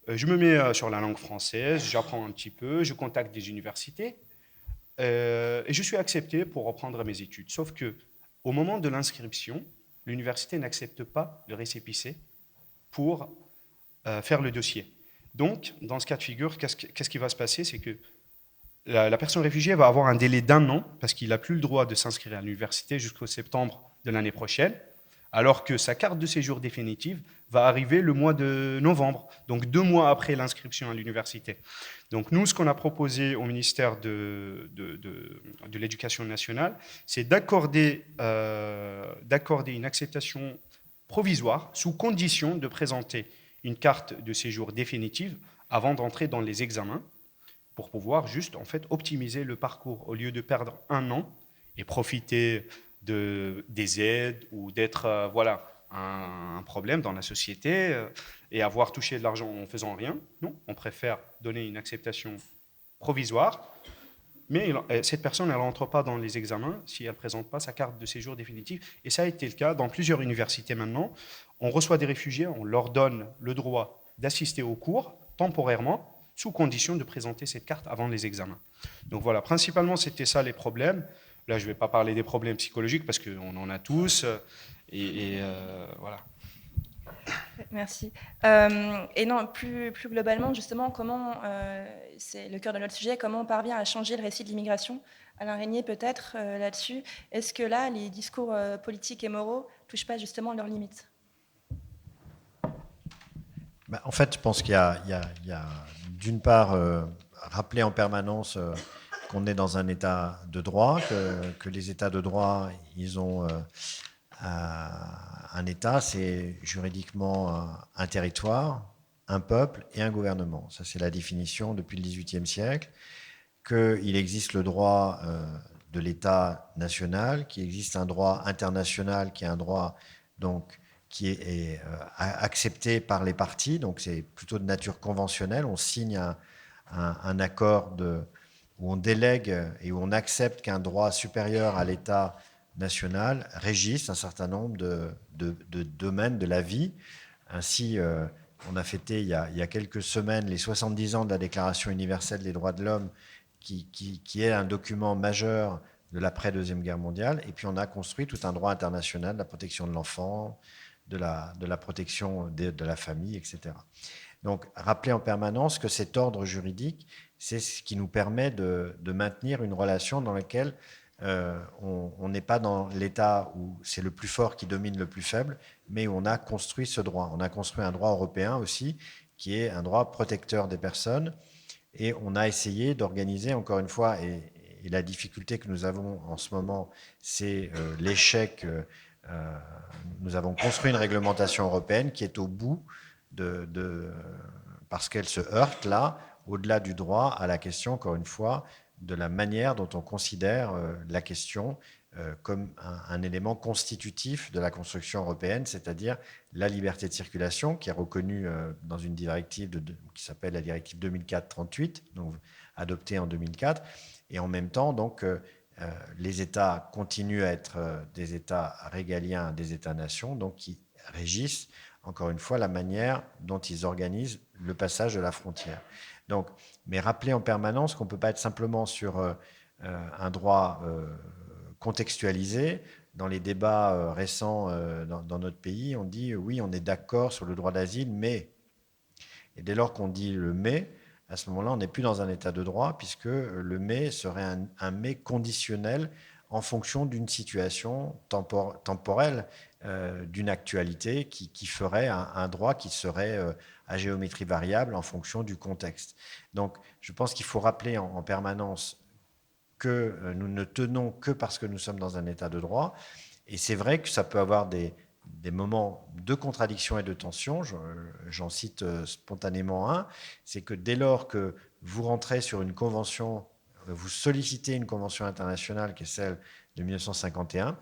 Je me mets sur la langue française, j'apprends un petit peu, je contacte des universités. Et je suis accepté pour reprendre mes études. Sauf que au moment de l'inscription, l'université n'accepte pas le récépissé pour faire le dossier. Donc, dans ce cas de figure, qu'est-ce qui va se passer? C'est que la personne réfugiée va avoir un délai d'1 an parce qu'il n'a plus le droit de s'inscrire à l'université jusqu'au septembre de l'année prochaine, alors que sa carte de séjour définitive va arriver le mois de novembre, donc 2 mois après l'inscription à l'université. Donc nous, ce qu'on a proposé au ministère de l'Éducation nationale, c'est d'accorder une acceptation provisoire sous condition de présenter une carte de séjour définitive avant d'entrer dans les examens pour pouvoir juste en fait optimiser le parcours au lieu de perdre 1 an et profiter des aides ou d'être un problème dans la société et avoir touché de l'argent en faisant rien. Non, on préfère donner une acceptation provisoire, mais cette personne, elle ne rentre pas dans les examens si elle ne présente pas sa carte de séjour définitive. Et ça a été le cas dans plusieurs universités maintenant. On reçoit des réfugiés, on leur donne le droit d'assister aux cours temporairement, sous condition de présenter cette carte avant les examens. Donc voilà, principalement, c'était ça les problèmes. Là, je ne vais pas parler des problèmes psychologiques parce qu'on en a tous. Voilà. Merci. Et non, plus globalement, justement, comment, c'est le cœur de notre sujet, comment on parvient à changer le récit de l'immigration? Alain Régnier, peut-être, là-dessus. Est-ce que là, les discours politiques et moraux ne touchent pas justement leurs limites? En fait, je pense qu'il y a d'une part, rappeler en permanence qu'on est dans un état de droit, que les états de droit, ils ont un état, c'est juridiquement un territoire, un peuple et un gouvernement. Ça, c'est la définition depuis le XVIIIe siècle, qu'il existe le droit de l'État national, qu'il existe un droit international qui est un droit donc qui est accepté par les parties, donc c'est plutôt de nature conventionnelle. On signe un accord où on délègue et où on accepte qu'un droit supérieur à l'État national régisse un certain nombre de domaines de la vie. Ainsi, on a fêté il y a quelques semaines les 70 ans de la Déclaration universelle des droits de l'homme, qui est un document majeur de l'après-Deuxième Guerre mondiale. Et puis on a construit tout un droit international de la protection de l'enfant, de la protection de la famille, etc. Donc, rappeler en permanence que cet ordre juridique, c'est ce qui nous permet de maintenir une relation dans laquelle on n'est pas dans l'état où c'est le plus fort qui domine le plus faible, mais où on a construit ce droit. On a construit un droit européen aussi qui est un droit protecteur des personnes. Et on a essayé d'organiser, encore une fois, et la difficulté que nous avons en ce moment, c'est l'échec. Nous avons construit une réglementation européenne qui est au bout parce qu'elle se heurte là, au-delà du droit, à la question, encore une fois, de la manière dont on considère la question comme un élément constitutif de la construction européenne, c'est-à-dire la liberté de circulation, qui est reconnue dans une directive qui s'appelle la directive 2004-38, donc adoptée en 2004, et en même temps, donc, les États continuent à être des États régaliens, des États-nations, donc qui régissent, encore une fois, la manière dont ils organisent le passage de la frontière. Donc, mais rappeler en permanence qu'on ne peut pas être simplement sur un droit contextualisé. Dans les débats récents dans notre pays, on dit oui, on est d'accord sur le droit d'asile, mais. Et dès lors qu'on dit le mais, à ce moment-là, on n'est plus dans un état de droit, puisque le mais serait un mais conditionnel en fonction d'une situation temporelle, d'une actualité qui ferait un droit qui serait à géométrie variable en fonction du contexte. Donc, je pense qu'il faut rappeler en permanence que nous ne tenons que parce que nous sommes dans un état de droit. Et c'est vrai que ça peut avoir des moments de contradiction et de tension. J'en cite spontanément un. C'est que dès lors que vous rentrez sur une convention, vous sollicitez une convention internationale qui est celle de 1951,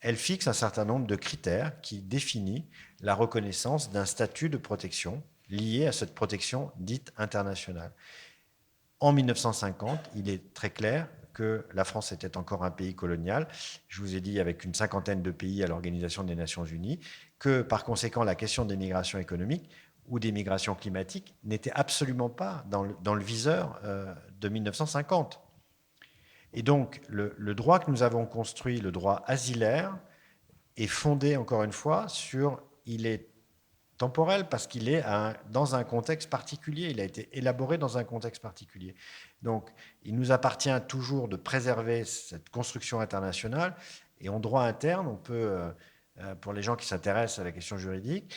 elle fixe un certain nombre de critères qui définissent la reconnaissance d'un statut de protection lié à cette protection dite internationale. En 1950, il est très clair que la France était encore un pays colonial. Je vous ai dit, avec une cinquantaine de pays à l'Organisation des Nations Unies, que par conséquent, la question des migrations économiques ou des migrations climatiques n'était absolument pas dans le viseur de 1950. Et donc, le droit que nous avons construit, le droit asilaire, est fondé, encore une fois, il est temporel parce qu'il est dans un contexte particulier, il a été élaboré dans un contexte particulier. Donc, il nous appartient toujours de préserver cette construction internationale et en droit interne, on peut, pour les gens qui s'intéressent à la question juridique,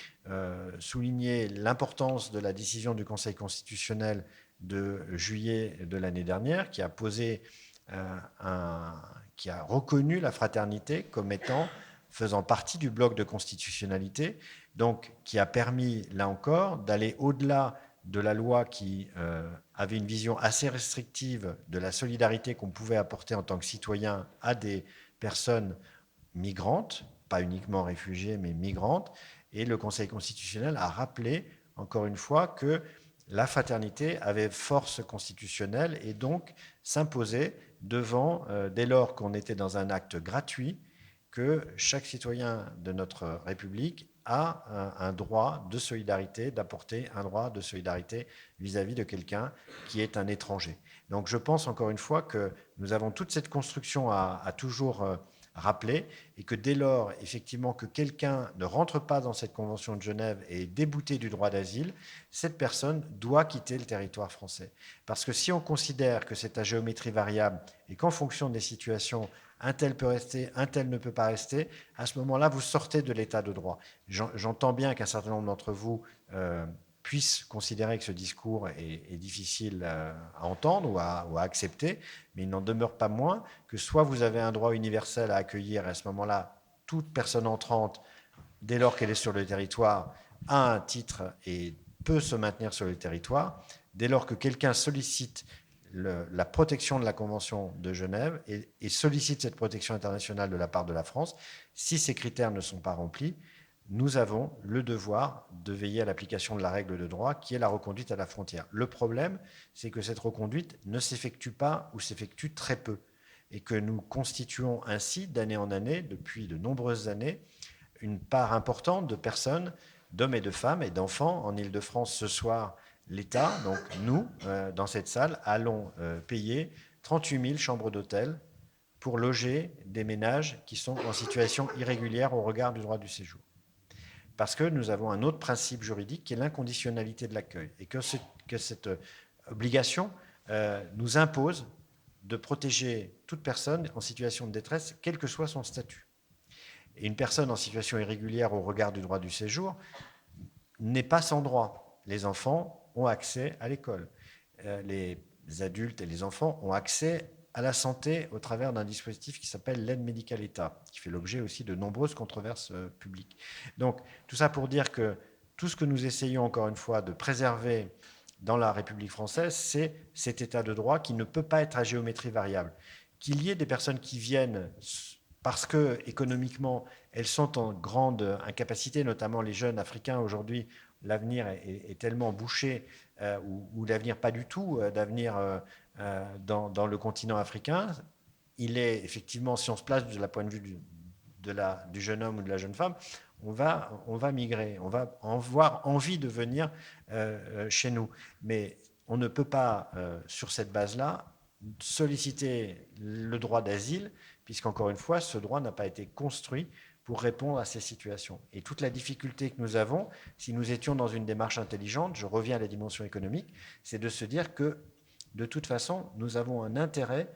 souligner l'importance de la décision du Conseil constitutionnel de juillet de l'année dernière qui a qui a reconnu la fraternité comme faisant partie du bloc de constitutionnalité, donc qui a permis, là encore, d'aller au-delà de la loi qui avait une vision assez restrictive de la solidarité qu'on pouvait apporter en tant que citoyen à des personnes migrantes, pas uniquement réfugiées, mais migrantes. Et le Conseil constitutionnel a rappelé, encore une fois, que la fraternité avait force constitutionnelle et donc s'imposait devant, dès lors qu'on était dans un acte gratuit, que chaque citoyen de notre République a un droit de solidarité, d'apporter un droit de solidarité vis-à-vis de quelqu'un qui est un étranger. Donc je pense encore une fois que nous avons toute cette construction à toujours rappeler et que dès lors, effectivement, que quelqu'un ne rentre pas dans cette convention de Genève et est débouté du droit d'asile, cette personne doit quitter le territoire français. Parce que si on considère que c'est à géométrie variable et qu'en fonction des situations, un tel peut rester, un tel ne peut pas rester, à ce moment-là, vous sortez de l'état de droit. J'entends bien qu'un certain nombre d'entre vous puissent considérer que ce discours est difficile à entendre ou à accepter, mais il n'en demeure pas moins que soit vous avez un droit universel à accueillir, et à ce moment-là, toute personne entrante, dès lors qu'elle est sur le territoire, a un titre et peut se maintenir sur le territoire, dès lors que quelqu'un sollicite la protection de la Convention de Genève et sollicite cette protection internationale de la part de la France, si ces critères ne sont pas remplis, nous avons le devoir de veiller à l'application de la règle de droit qui est la reconduite à la frontière. Le problème, c'est que cette reconduite ne s'effectue pas ou s'effectue très peu et que nous constituons ainsi, d'année en année, depuis de nombreuses années, une part importante de personnes, d'hommes et de femmes et d'enfants en Île-de-France ce soir. L'État, donc nous, dans cette salle, allons payer 38 000 chambres d'hôtel pour loger des ménages qui sont en situation irrégulière au regard du droit du séjour. Parce que nous avons un autre principe juridique qui est l'inconditionnalité de l'accueil et que cette obligation nous impose de protéger toute personne en situation de détresse, quel que soit son statut. Et une personne en situation irrégulière au regard du droit du séjour n'est pas sans droit. les enfants ont accès à l'école. Les adultes et les enfants ont accès à la santé au travers d'un dispositif qui s'appelle l'aide médicale État, qui fait l'objet aussi de nombreuses controverses publiques. Donc, tout ça pour dire que tout ce que nous essayons, encore une fois, de préserver dans la République française, c'est cet état de droit qui ne peut pas être à géométrie variable. Qu'il y ait des personnes qui viennent parce que économiquement, elles sont en grande incapacité, notamment les jeunes africains aujourd'hui, l'avenir est tellement bouché, ou l'avenir pas du tout, d'avenir dans le continent africain. Il est effectivement, si on se place de la point de vue du jeune homme ou de la jeune femme, on va migrer, on va avoir envie de venir chez nous. Mais on ne peut pas, sur cette base-là, solliciter le droit d'asile, puisqu'encore une fois, ce droit n'a pas été construit pour répondre à ces situations. Et toute la difficulté que nous avons, si nous étions dans une démarche intelligente, je reviens à la dimension économique, c'est de se dire que, de toute façon, nous avons un intérêt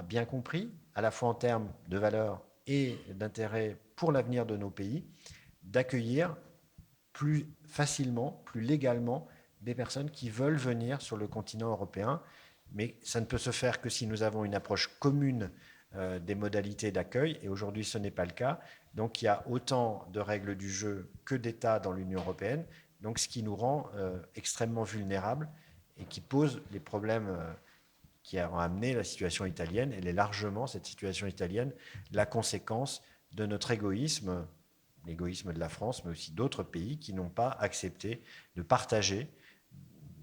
bien compris, à la fois en termes de valeur et d'intérêt pour l'avenir de nos pays, d'accueillir plus facilement, plus légalement, des personnes qui veulent venir sur le continent européen. Mais ça ne peut se faire que si nous avons une approche commune des modalités d'accueil, et aujourd'hui ce n'est pas le cas. Donc il y a autant de règles du jeu que d'États dans l'Union européenne, donc ce qui nous rend extrêmement vulnérables et qui pose les problèmes qui ont amené la situation italienne. Elle est largement, cette situation italienne, la conséquence de notre égoïsme, l'égoïsme de la France, mais aussi d'autres pays qui n'ont pas accepté de partager,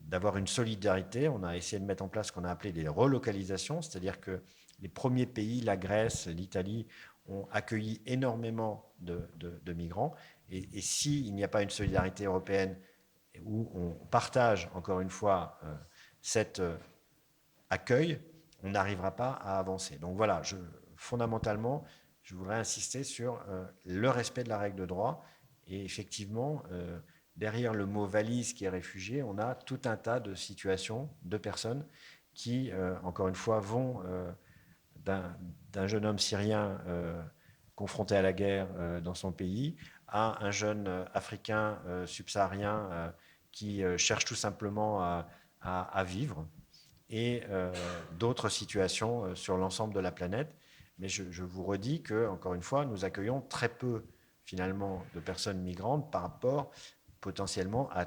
d'avoir une solidarité. On a essayé de mettre en place ce qu'on a appelé des relocalisations, c'est-à-dire que les premiers pays, la Grèce, l'Italie, ont accueilli énormément de migrants. Et s'il n'y a pas une solidarité européenne où on partage, encore une fois, cet accueil, on n'arrivera pas à avancer. Donc voilà, fondamentalement, je voudrais insister sur le respect de la règle de droit. Et effectivement, derrière le mot valise qui est réfugié, on a tout un tas de situations, de personnes qui, encore une fois, vont d'un jeune homme syrien confronté à la guerre dans son pays à un jeune africain subsaharien qui cherche tout simplement à vivre, et d'autres situations sur l'ensemble de la planète. Mais je vous redis que, encore une fois, nous accueillons très peu finalement de personnes migrantes par rapport potentiellement à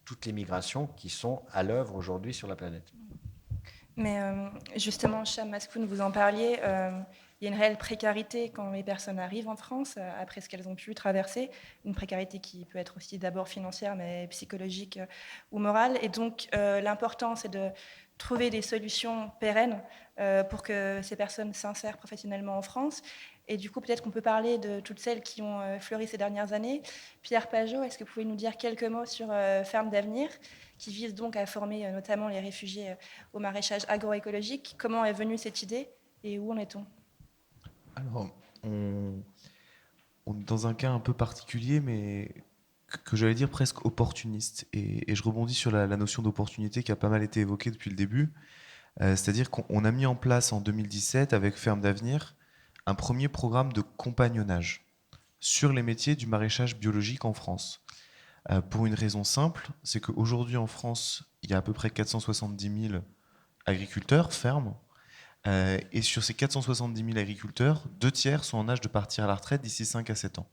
toutes les migrations qui sont à l'œuvre aujourd'hui sur la planète. Mais justement, Cham Maskoun, vous en parliez, il y a une réelle précarité quand les personnes arrivent en France, après ce qu'elles ont pu traverser, une précarité qui peut être aussi d'abord financière, mais psychologique ou morale. Et donc, l'important, c'est de trouver des solutions pérennes pour que ces personnes s'insèrent professionnellement en France. Et du coup, peut-être qu'on peut parler de toutes celles qui ont fleuri ces dernières années. Pierre Pajot, est-ce que vous pouvez nous dire quelques mots sur Ferme d'Avenir, qui vise donc à former notamment les réfugiés au maraîchage agroécologique? Comment est venue cette idée et où en est-on? Alors, on est dans un cas un peu particulier, mais que j'allais dire presque opportuniste. Et je rebondis sur la notion d'opportunité qui a pas mal été évoquée depuis le début. C'est-à-dire qu'on a mis en place en 2017, avec Ferme d'Avenir, un premier programme de compagnonnage sur les métiers du maraîchage biologique en France. Pour une raison simple, c'est qu'aujourd'hui en France, il y a à peu près 470 000 agriculteurs, fermes, et sur ces 470 000 agriculteurs, 2 tiers sont en âge de partir à la retraite d'ici 5 à 7 ans.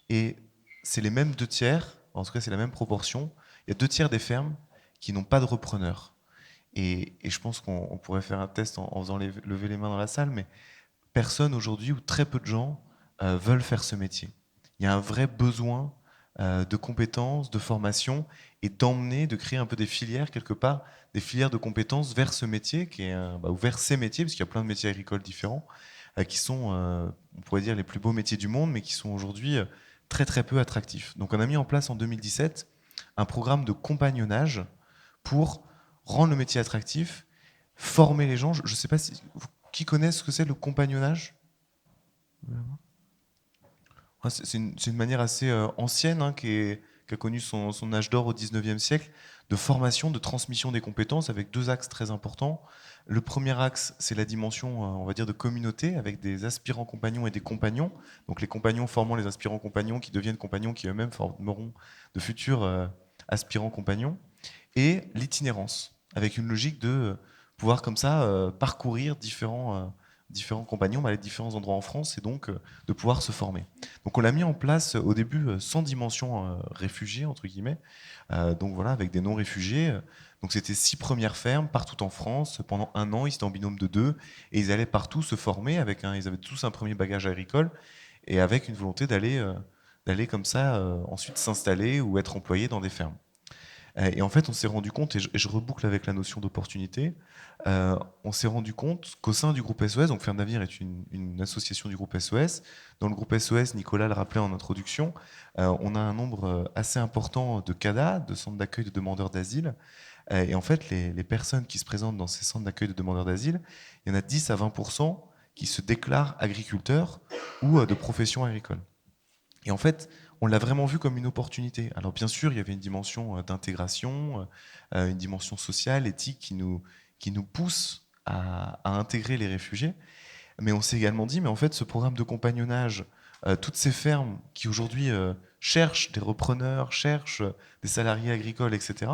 Et c'est les mêmes 2 tiers, en tout cas c'est la même proportion, il y a 2 tiers des fermes qui n'ont pas de repreneurs. Et je pense qu'on pourrait faire un test en faisant lever les mains dans la salle, mais personne aujourd'hui, ou très peu de gens, veulent faire ce métier. Il y a un vrai besoin de compétences, de formation, et d'emmener, de créer un peu des filières, quelque part, des filières de compétences vers ce métier, ou vers ces métiers, parce qu'il y a plein de métiers agricoles différents, qui sont, on pourrait dire, les plus beaux métiers du monde, mais qui sont aujourd'hui très très peu attractifs. Donc on a mis en place en 2017 un programme de compagnonnage pour rendre le métier attractif, former les gens. Je ne sais pas qui connaît ce que c'est le compagnonnage. C'est une manière assez ancienne, qui a connu son âge d'or au 19e siècle, de formation, de transmission des compétences, avec 2 axes très importants. Le premier axe, c'est la dimension, on va dire, de communauté, avec des aspirants compagnons et des compagnons. Donc les compagnons formant les aspirants compagnons, qui deviennent compagnons, qui eux-mêmes formeront de futurs aspirants compagnons, et l'itinérance, avec une logique de pouvoir comme ça parcourir différents compagnons à différents endroits en France et donc de pouvoir se former. Donc on l'a mis en place au début sans dimension réfugiée, entre guillemets, donc voilà, avec des non-réfugiés. Donc c'était 6 premières fermes partout en France. Pendant 1 an, ils étaient en binôme de 2 et ils allaient partout se former. Ils avaient tous un premier bagage agricole et avec une volonté d'aller comme ça ensuite s'installer ou être employés dans des fermes. Et en fait, on s'est rendu compte, et je reboucle avec la notion d'opportunité, on s'est rendu compte qu'au sein du groupe SOS, donc Ferme d'Avenir est une association du groupe SOS, dans le groupe SOS, Nicolas le rappelait en introduction, on a un nombre assez important de CADA, de centres d'accueil de demandeurs d'asile, et en fait, les personnes qui se présentent dans ces centres d'accueil de demandeurs d'asile, il y en a 10 à 20% qui se déclarent agriculteurs ou de profession agricole. Et en fait, on l'a vraiment vu comme une opportunité. Alors bien sûr, il y avait une dimension d'intégration, une dimension sociale, éthique qui nous pousse à intégrer les réfugiés. Mais on s'est également dit, mais en fait, ce programme de compagnonnage, toutes ces fermes qui aujourd'hui cherchent des repreneurs, cherchent des salariés agricoles, etc.,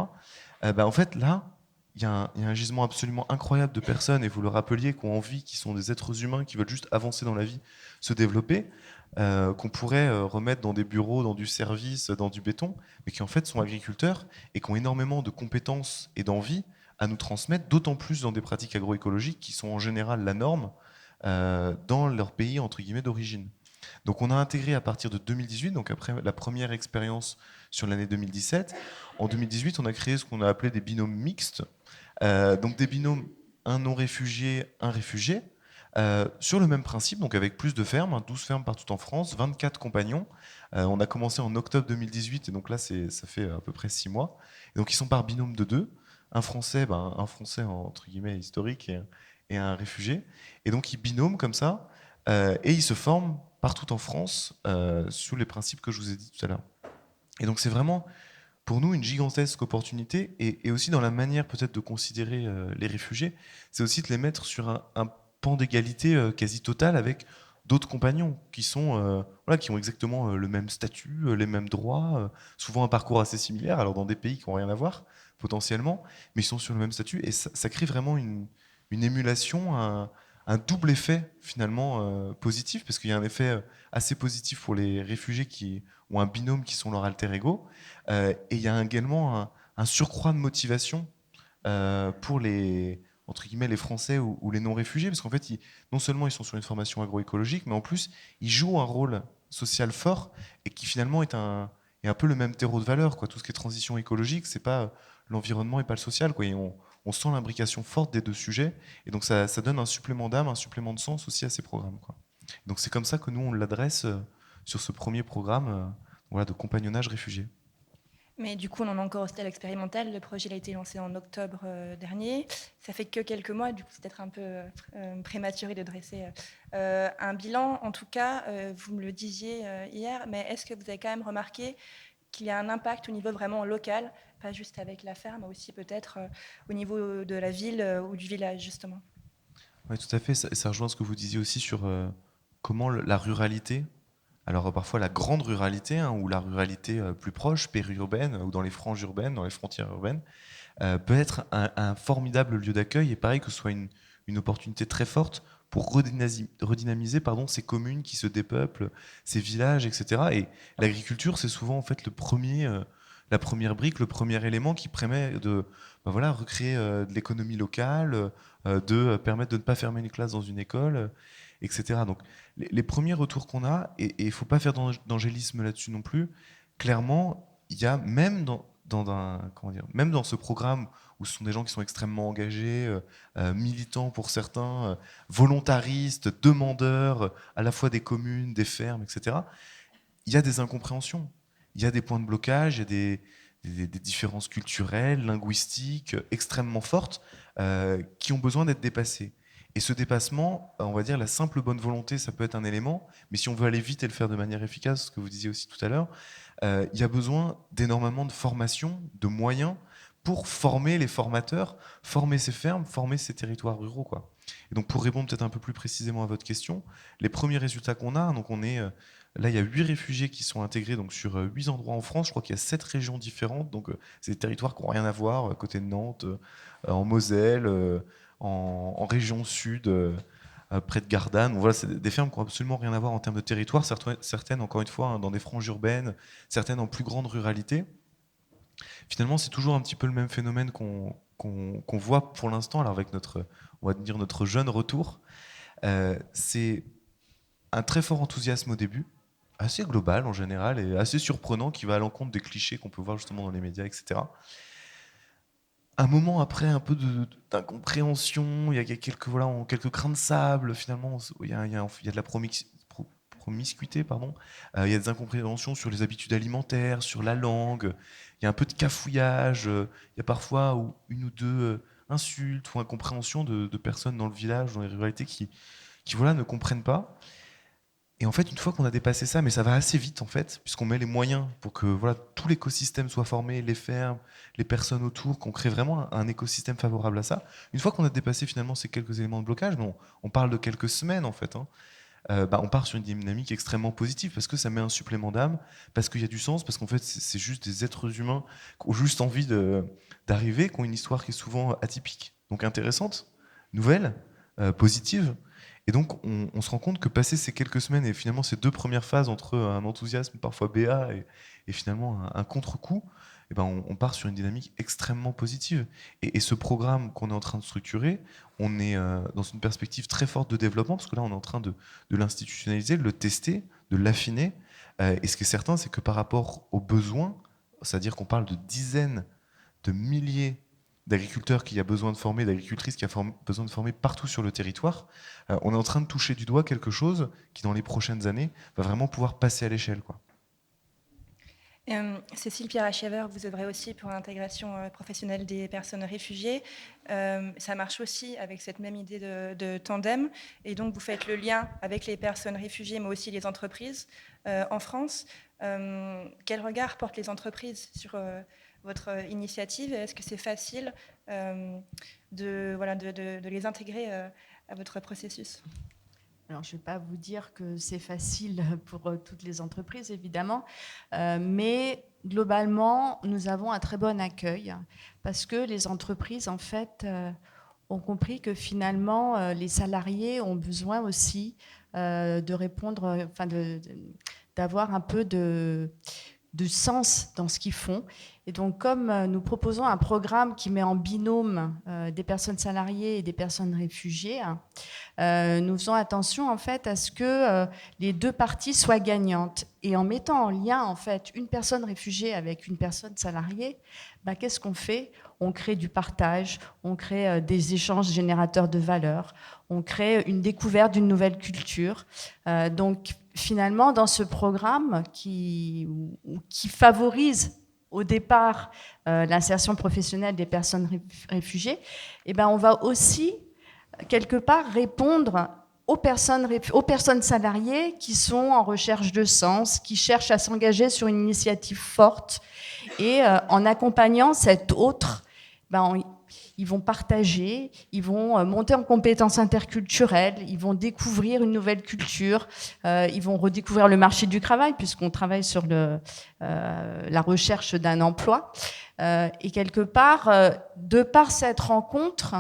en fait, là, il y a un gisement absolument incroyable de personnes, et vous le rappeliez, qui ont envie, qui sont des êtres humains, qui veulent juste avancer dans la vie, se développer, qu'on pourrait remettre dans des bureaux, dans du service, dans du béton, mais qui en fait sont agriculteurs et qui ont énormément de compétences et d'envie à nous transmettre, d'autant plus dans des pratiques agroécologiques qui sont en général la norme dans leur pays entre guillemets d'origine. Donc on a intégré à partir de 2018, donc après la première expérience sur l'année 2017, en 2018 on a créé ce qu'on a appelé des binômes mixtes, donc des binômes un non-réfugié, un réfugié, sur le même principe, donc avec plus de fermes, 12 fermes partout en France, 24 compagnons. On a commencé en octobre 2018 et donc là ça fait à peu près 6 mois. Et donc ils sont par binôme de 2, un Français entre guillemets historique et un réfugié. Et donc ils binôment comme ça et ils se forment partout en France sous les principes que je vous ai dit tout à l'heure. Et donc c'est vraiment pour nous une gigantesque opportunité et aussi dans la manière peut-être de considérer les réfugiés, c'est aussi de les mettre sur un pan d'égalité quasi totale avec d'autres compagnons qui sont qui ont exactement le même statut, les mêmes droits, souvent un parcours assez similaire, alors dans des pays qui n'ont rien à voir potentiellement, mais ils sont sur le même statut et ça crée vraiment une émulation, un double effet finalement positif, parce qu'il y a un effet assez positif pour les réfugiés qui ont un binôme qui sont leur alter ego, et il y a également un surcroît de motivation pour les entre guillemets les Français ou les non-réfugiés, parce qu'en fait, non seulement ils sont sur une formation agroécologique, mais en plus, ils jouent un rôle social fort et qui finalement est un peu le même terreau de valeur, quoi. Tout ce qui est transition écologique, c'est pas l'environnement et pas le social, quoi. Et on sent l'imbrication forte des deux sujets, et donc ça donne un supplément d'âme, un supplément de sens aussi à ces programmes, quoi. Donc c'est comme ça que nous, on l'adresse sur ce premier programme de compagnonnage réfugié. Mais du coup, on en est encore au stade expérimental. Le projet il a été lancé en octobre dernier. Ça fait que quelques mois, du coup, c'est peut-être un peu prématuré de dresser un bilan. En tout cas, vous me le disiez hier, mais est-ce que vous avez quand même remarqué qu'il y a un impact au niveau vraiment local, pas juste avec la ferme, mais aussi peut-être au niveau de la ville ou du village, justement? Oui, tout à fait. Ça rejoint ce que vous disiez aussi sur comment la ruralité, alors parfois la grande ruralité, ou la ruralité plus proche, périurbaine, ou dans les franges urbaines, dans les frontières urbaines, peut être un formidable lieu d'accueil, et pareil que ce soit une opportunité très forte pour redynamiser ces communes qui se dépeuplent, ces villages, etc. Et l'agriculture, c'est souvent en fait la première brique, le premier élément qui permet de recréer de l'économie locale, de permettre de ne pas fermer une classe dans une école, etc. Donc les premiers retours qu'on a, et il ne faut pas faire d'angélisme là-dessus non plus, clairement, il y a même même dans ce programme où ce sont des gens qui sont extrêmement engagés, militants pour certains, volontaristes, demandeurs, à la fois des communes, des fermes, etc., il y a des incompréhensions, il y a des points de blocage, il y a des différences culturelles, linguistiques extrêmement fortes qui ont besoin d'être dépassées. Et ce dépassement, on va dire la simple bonne volonté, ça peut être un élément, mais si on veut aller vite et le faire de manière efficace, ce que vous disiez aussi tout à l'heure, il y a besoin d'énormément de formation, de moyens pour former les formateurs, former ces fermes, former ces territoires ruraux, quoi. Et donc pour répondre peut-être un peu plus précisément à votre question, les premiers résultats qu'on a, donc là il y a 8 réfugiés qui sont intégrés donc sur 8 endroits en France. Je crois qu'il y a 7 régions différentes, donc c'est des territoires qui n'ont rien à voir, à côté de Nantes, en Moselle, en région sud, près de Gardanne. Donc voilà, c'est des fermes qui n'ont absolument rien à voir en termes de territoire, certaines encore une fois hein, dans des franges urbaines, certaines en plus grande ruralité. Finalement, c'est toujours un petit peu le même phénomène qu'on voit pour l'instant, alors avec on va dire notre jeune retour. C'est un très fort enthousiasme au début, assez global en général, et assez surprenant, qui va à l'encontre des clichés qu'on peut voir justement dans les médias, etc. Un moment après, un peu d'incompréhension, il y a quelques grains de sable, finalement, il y a de la promiscuité, pardon. Il y a des incompréhensions sur les habitudes alimentaires, sur la langue, il y a un peu de cafouillage, il y a parfois une ou deux insultes ou incompréhensions de personnes dans le village, dans les ruralités qui voilà, ne comprennent pas. Et en fait, une fois qu'on a dépassé ça, mais ça va assez vite en fait, puisqu'on met les moyens pour que voilà, tout l'écosystème soit formé, les fermes, les personnes autour, qu'on crée vraiment un écosystème favorable à ça. Une fois qu'on a dépassé finalement ces quelques éléments de blocage, on parle de quelques semaines en fait, hein, on part sur une dynamique extrêmement positive parce que ça met un supplément d'âme, parce qu'il y a du sens, parce qu'en fait c'est juste des êtres humains qui ont juste envie d'arriver, qui ont une histoire qui est souvent atypique, donc intéressante, nouvelle, positive. Et donc, on se rend compte que passer ces quelques semaines et finalement ces 2 premières phases entre un enthousiasme parfois béat et finalement un contre-coup, eh ben on part sur une dynamique extrêmement positive. Et ce programme qu'on est en train de structurer, on est dans une perspective très forte de développement, parce que là, on est en train de l'institutionnaliser, de le tester, de l'affiner. Et ce qui est certain, c'est que par rapport aux besoins, c'est-à-dire qu'on parle de dizaines de milliers d'agriculteurs qu'il y a besoin de former, d'agricultrices qu'il y a besoin de former partout sur le territoire, on est en train de toucher du doigt quelque chose qui, dans les prochaines années, va vraiment pouvoir passer à l'échelle, quoi. Cécile Pierre-Achiever, vous œuvrez aussi pour l'intégration professionnelle des personnes réfugiées. Ça marche aussi avec cette même idée de tandem. Et donc, vous faites le lien avec les personnes réfugiées, mais aussi les entreprises en France. Quel regard portent les entreprises sur votre initiative? Est-ce que c'est facile de les intégrer à votre processus? Alors, je ne vais pas vous dire que c'est facile pour toutes les entreprises, évidemment, mais globalement, nous avons un très bon accueil parce que les entreprises, en fait, ont compris que finalement, les salariés ont besoin aussi de répondre, enfin, d'avoir un peu de sens dans ce qu'ils font. Et donc, comme nous proposons un programme qui met en binôme des personnes salariées et des personnes réfugiées, nous faisons attention en fait à ce que les 2 parties soient gagnantes. Et en mettant en lien en fait une personne réfugiée avec une personne salariée, qu'est-ce qu'on fait? On crée du partage, on crée des échanges générateurs de valeur, on crée une découverte d'une nouvelle culture. Donc finalement, dans ce programme qui favorise au départ l'insertion professionnelle des personnes réfugiées, on va aussi quelque part répondre aux personnes salariées qui sont en recherche de sens, qui cherchent à s'engager sur une initiative forte. Et en accompagnant cet autre, ils vont partager, ils vont monter en compétences interculturelles, ils vont découvrir une nouvelle culture, ils vont redécouvrir le marché du travail, puisqu'on travaille sur la recherche d'un emploi. Et quelque part, de par cette rencontre,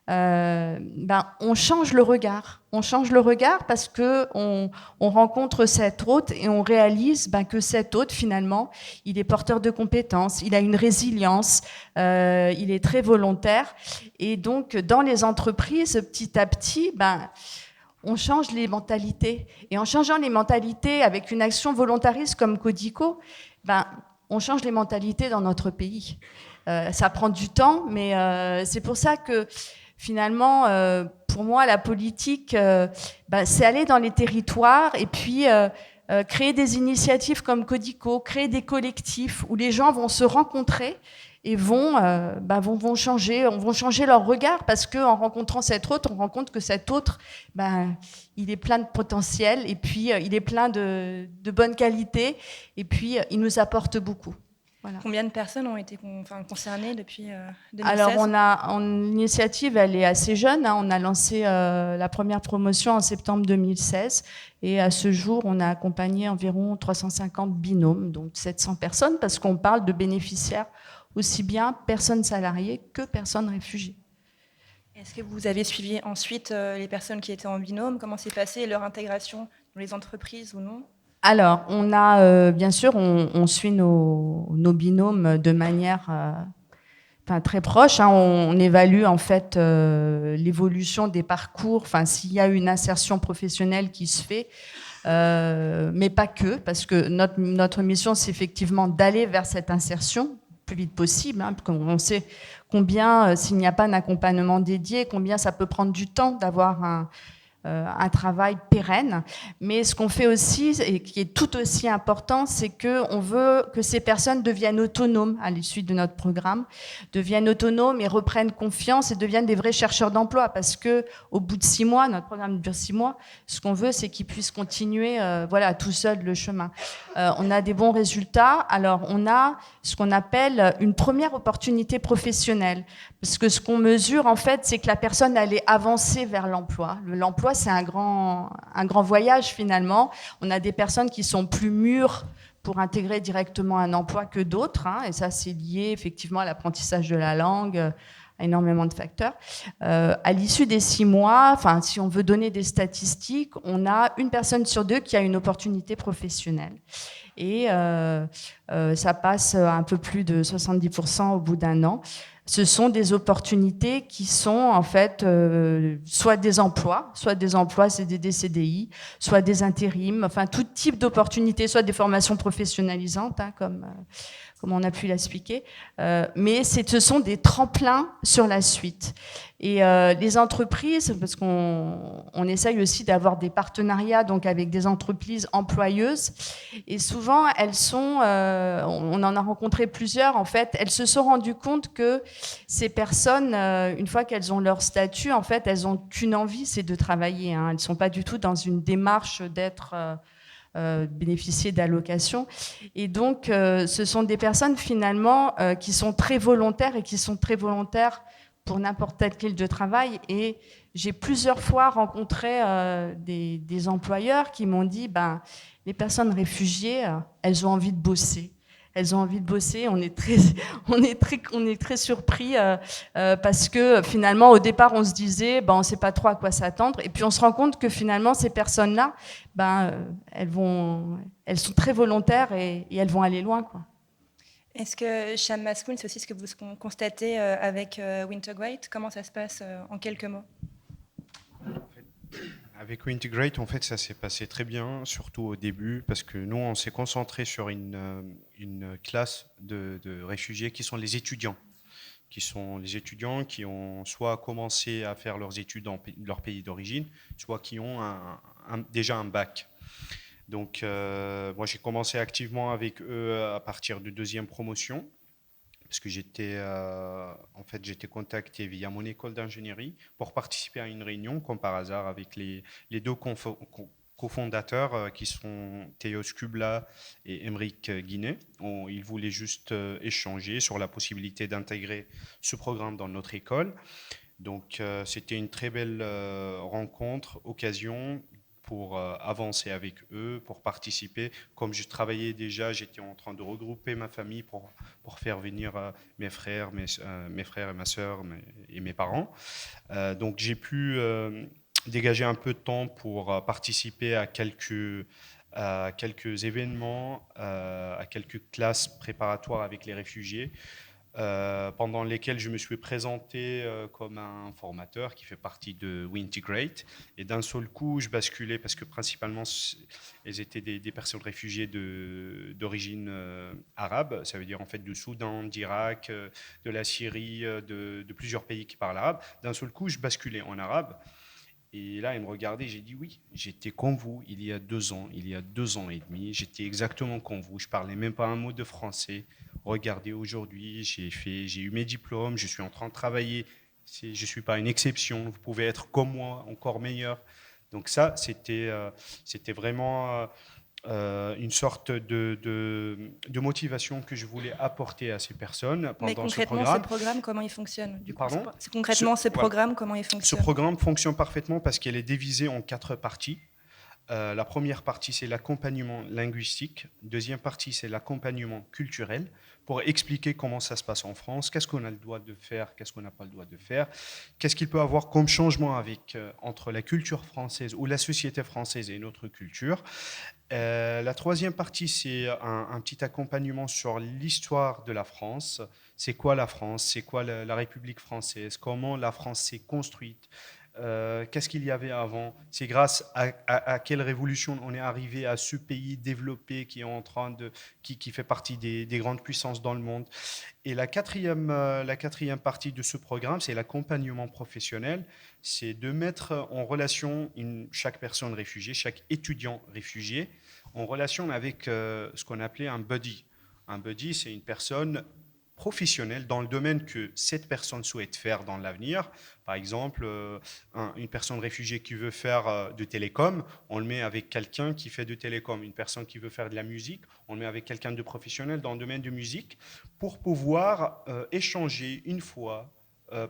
on change le regard. On change le regard parce qu'on rencontre cet hôte et on réalise que cet hôte, finalement, il est porteur de compétences, il a une résilience, il est très volontaire. Et donc, dans les entreprises, petit à petit, on change les mentalités. Et en changeant les mentalités avec une action volontariste comme Codico, on change les mentalités dans notre pays. Ça prend du temps, mais c'est pour ça que finalement, pour moi, la politique, c'est aller dans les territoires et puis créer des initiatives comme Codico, créer des collectifs où les gens vont se rencontrer et vont changer leur regard, parce qu'en rencontrant cet autre, on rencontre que cet autre, il est plein de potentiel, et puis il est plein de bonnes qualités, et puis il nous apporte beaucoup. Voilà. Combien de personnes ont été concernées depuis 2016? Alors, l'initiative, elle est assez jeune. On a lancé la première promotion en septembre 2016. Et à ce jour, on a accompagné environ 350 binômes, donc 700 personnes, parce qu'on parle de bénéficiaires aussi bien personnes salariées que personnes réfugiées. Est-ce que vous avez suivi ensuite les personnes qui étaient en binôme? Comment s'est passée leur intégration dans les entreprises ou non? Alors, on a, bien sûr, on suit nos binômes de manière très proche. On évalue en fait l'évolution des parcours, s'il y a une insertion professionnelle qui se fait, mais pas que, parce que notre mission, c'est effectivement d'aller vers cette insertion le plus vite possible, parce qu'on sait combien, s'il n'y a pas un accompagnement dédié, combien ça peut prendre du temps d'avoir un travail pérenne. Mais ce qu'on fait aussi, et qui est tout aussi important, c'est qu'on veut que ces personnes deviennent autonomes à l'issue de notre programme, deviennent autonomes et reprennent confiance et deviennent des vrais chercheurs d'emploi. Parce qu'au bout de 6 mois, notre programme dure 6 mois, ce qu'on veut, c'est qu'ils puissent continuer tout seuls le chemin. On a des bons résultats. Alors, on a ce qu'on appelle une première opportunité professionnelle. Parce que ce qu'on mesure, en fait, c'est que la personne allait avancer vers l'emploi. L'emploi, c'est un grand voyage, finalement. On a des personnes qui sont plus mûres pour intégrer directement un emploi que d'autres. Et ça, c'est lié, effectivement, à l'apprentissage de la langue, à énormément de facteurs. À l'issue des 6 mois, si on veut donner des statistiques, on a 1 personne sur 2 qui a une opportunité professionnelle. Et ça passe un peu plus de 70% au bout d'1 an. Ce sont des opportunités qui sont en fait soit des emplois, CDD, CDI, soit des intérims, tout type d'opportunités, soit des formations professionnalisantes, comme on a pu l'expliquer. Mais ce sont des tremplins sur la suite. Et les entreprises, parce qu'on essaye aussi d'avoir des partenariats donc avec des entreprises employeuses, et souvent elles sont, on en a rencontré plusieurs en fait, elles se sont rendues compte que ces personnes, une fois qu'elles ont leur statut, en fait, elles n'ont qu'une envie, c'est de travailler. Elles ne sont pas du tout dans une démarche d'être bénéficier d'allocations. Et donc, ce sont des personnes finalement qui sont très volontaires et qui sont très volontaires pour n'importe quel lieu de travail. Et j'ai plusieurs fois rencontré des employeurs qui m'ont dit les personnes réfugiées, elles ont envie de bosser. Elles ont envie de bosser. On est très surpris parce que finalement, au départ, on se disait, on ne sait pas trop à quoi s'attendre. Et puis, on se rend compte que finalement, ces personnes-là, elles sont très volontaires et elles vont aller loin, quoi. Est-ce que Cham Maskoun, c'est aussi ce que vous constatez avec Wintergrate? Comment ça se passe en quelques mots? Avec Wintergrate, en fait, ça s'est passé très bien, surtout au début, parce que nous, on s'est concentré sur une classe de réfugiés qui sont les étudiants. Qui ont soit commencé à faire leurs études dans leur pays d'origine, soit qui ont déjà un bac. Donc, moi, j'ai commencé activement avec eux à partir de 2e promotion, parce que j'étais contacté via mon école d'ingénierie pour participer à une réunion, comme par hasard, avec les 2 cofondateurs qui sont Théos Kubla et Émeric Guinet. Ils voulaient juste échanger sur la possibilité d'intégrer ce programme dans notre école. Donc, c'était une très belle rencontre, occasion pour avancer avec eux, pour participer. Comme je travaillais déjà, j'étais en train de regrouper ma famille pour faire venir mes frères et ma sœur et mes parents. Donc j'ai pu dégager un peu de temps pour participer à quelques événements, à quelques classes préparatoires avec les réfugiés, pendant lesquels je me suis présenté comme un formateur qui fait partie de Wintergrate. Et d'un seul coup, je basculais, parce que principalement, elles étaient des personnes réfugiées d'origine arabe, ça veut dire en fait du Soudan, d'Irak, de la Syrie, de plusieurs pays qui parlent arabe. D'un seul coup, je basculais en arabe. Et là, il me regardait, j'ai dit oui, j'étais comme vous il y a 2 ans, il y a 2 ans et demi, j'étais exactement comme vous, je parlais même pas un mot de français. Regardez, aujourd'hui, j'ai eu mes diplômes, je suis en train de travailler, je ne suis pas une exception, vous pouvez être comme moi, encore meilleur. Donc ça, c'était vraiment une sorte de motivation que je voulais apporter à ces personnes Mais pendant ce concrètement, programme. ces programmes, comment ils fonctionnent du coup, Pardon? c'est concrètement, ces Voilà. programmes, comment ils Ce fonctionnent? programme fonctionne parfaitement parce qu'elle est divisée en 4 parties. La première partie, c'est l'accompagnement linguistique. Deuxième partie, c'est l'accompagnement culturel pour expliquer comment ça se passe en France, qu'est-ce qu'on a le droit de faire, qu'est-ce qu'on n'a pas le droit de faire, qu'est-ce qu'il peut avoir comme changement entre la culture française ou la société française et notre culture. La troisième partie, c'est un petit accompagnement sur l'histoire de la France. C'est quoi la France? C'est quoi la République française? Comment la France s'est construite? Qu'est-ce qu'il y avait avant? C'est grâce à quelle révolution on est arrivé à ce pays développé qui est en train qui fait partie des grandes puissances dans le monde. Et la quatrième partie de ce programme, c'est l'accompagnement professionnel. C'est de mettre en relation chaque personne réfugiée, chaque étudiant réfugié, en relation avec ce qu'on appelait un buddy. Un buddy, c'est une personne professionnelle dans le domaine que cette personne souhaite faire dans l'avenir. Par exemple, une personne réfugiée qui veut faire de télécom, on le met avec quelqu'un qui fait de télécom. Une personne qui veut faire de la musique, on le met avec quelqu'un de professionnel dans le domaine de musique pour pouvoir échanger une fois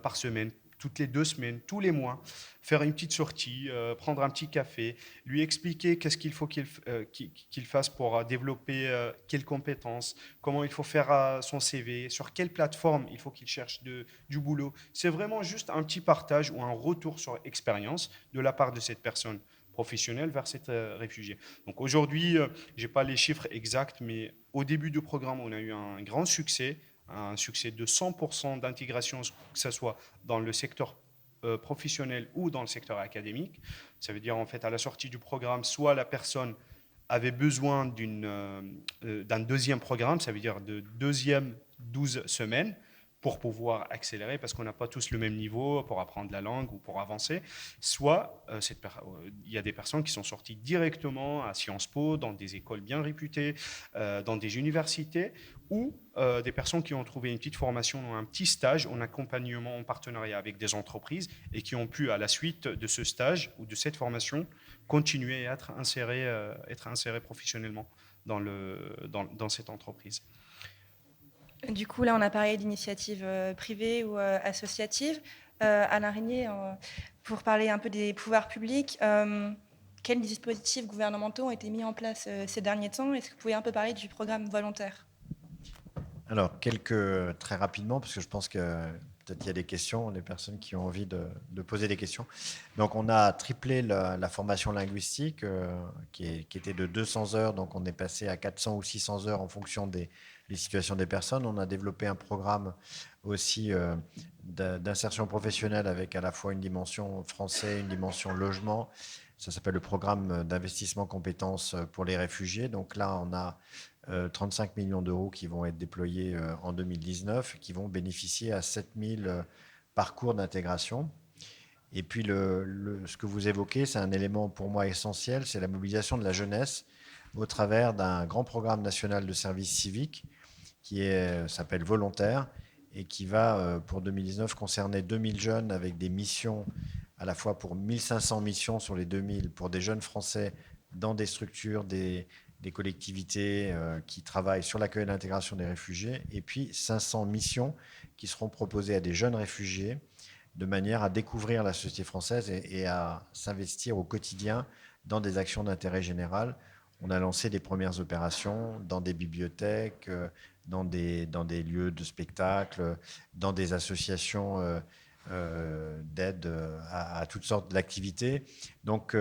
par semaine, toutes les 2 semaines, tous les mois, faire une petite sortie, prendre un petit café, lui expliquer qu'est-ce qu'il faut qu'il fasse pour développer quelles compétences, comment il faut faire son CV, sur quelle plateforme il faut qu'il cherche du boulot. C'est vraiment juste un petit partage ou un retour sur expérience de la part de cette personne professionnelle vers cette réfugiée. Donc aujourd'hui, je n'ai pas les chiffres exacts, mais au début du programme, on a eu un grand succès, un succès de 100% d'intégration, que ce soit dans le secteur professionnel ou dans le secteur académique. Ça veut dire en fait à la sortie du programme, soit la personne avait besoin d'un deuxième programme, ça veut dire de deuxième 12 semaines, pour pouvoir accélérer, parce qu'on n'a pas tous le même niveau pour apprendre la langue ou pour avancer. Soit il y a des personnes qui sont sorties directement à Sciences Po, dans des écoles bien réputées, dans des universités, ou des personnes qui ont trouvé une petite formation, un petit stage en accompagnement, en partenariat avec des entreprises, et qui ont pu, à la suite de ce stage ou de cette formation, continuer à être insérés professionnellement dans cette entreprise. Du coup, là, on a parlé d'initiatives privées ou associatives. Alain Régnier, pour parler un peu des pouvoirs publics, quels dispositifs gouvernementaux ont été mis en place ces derniers temps? Est-ce que vous pouvez un peu parler du programme volontaire? Alors, très rapidement, parce que je pense que peut-être qu'il y a des questions, des personnes qui ont envie de poser des questions. Donc, on a triplé la formation linguistique qui était de 200 heures, donc on est passé à 400 ou 600 heures en fonction des situations des personnes. On a développé un programme aussi d'insertion professionnelle avec à la fois une dimension français, une dimension logement. Ça s'appelle le programme d'investissement compétences pour les réfugiés. Donc là, on a 35 millions d'euros qui vont être déployés en 2019, qui vont bénéficier à 7000 parcours d'intégration. Et puis, ce que vous évoquez, c'est un élément pour moi essentiel, c'est la mobilisation de la jeunesse au travers d'un grand programme national de service civique qui s'appelle Volontaire et qui va, pour 2019, concerner 2000 jeunes avec des missions, à la fois pour 1500 missions sur les 2000, pour des jeunes Français dans des structures, des collectivités qui travaillent sur l'accueil et l'intégration des réfugiés, et puis 500 missions qui seront proposées à des jeunes réfugiés de manière à découvrir la société française et à s'investir au quotidien dans des actions d'intérêt général. On a lancé des premières opérations dans des bibliothèques, dans des lieux de spectacle, dans des associations d'aide à toutes sortes d'activités. Donc,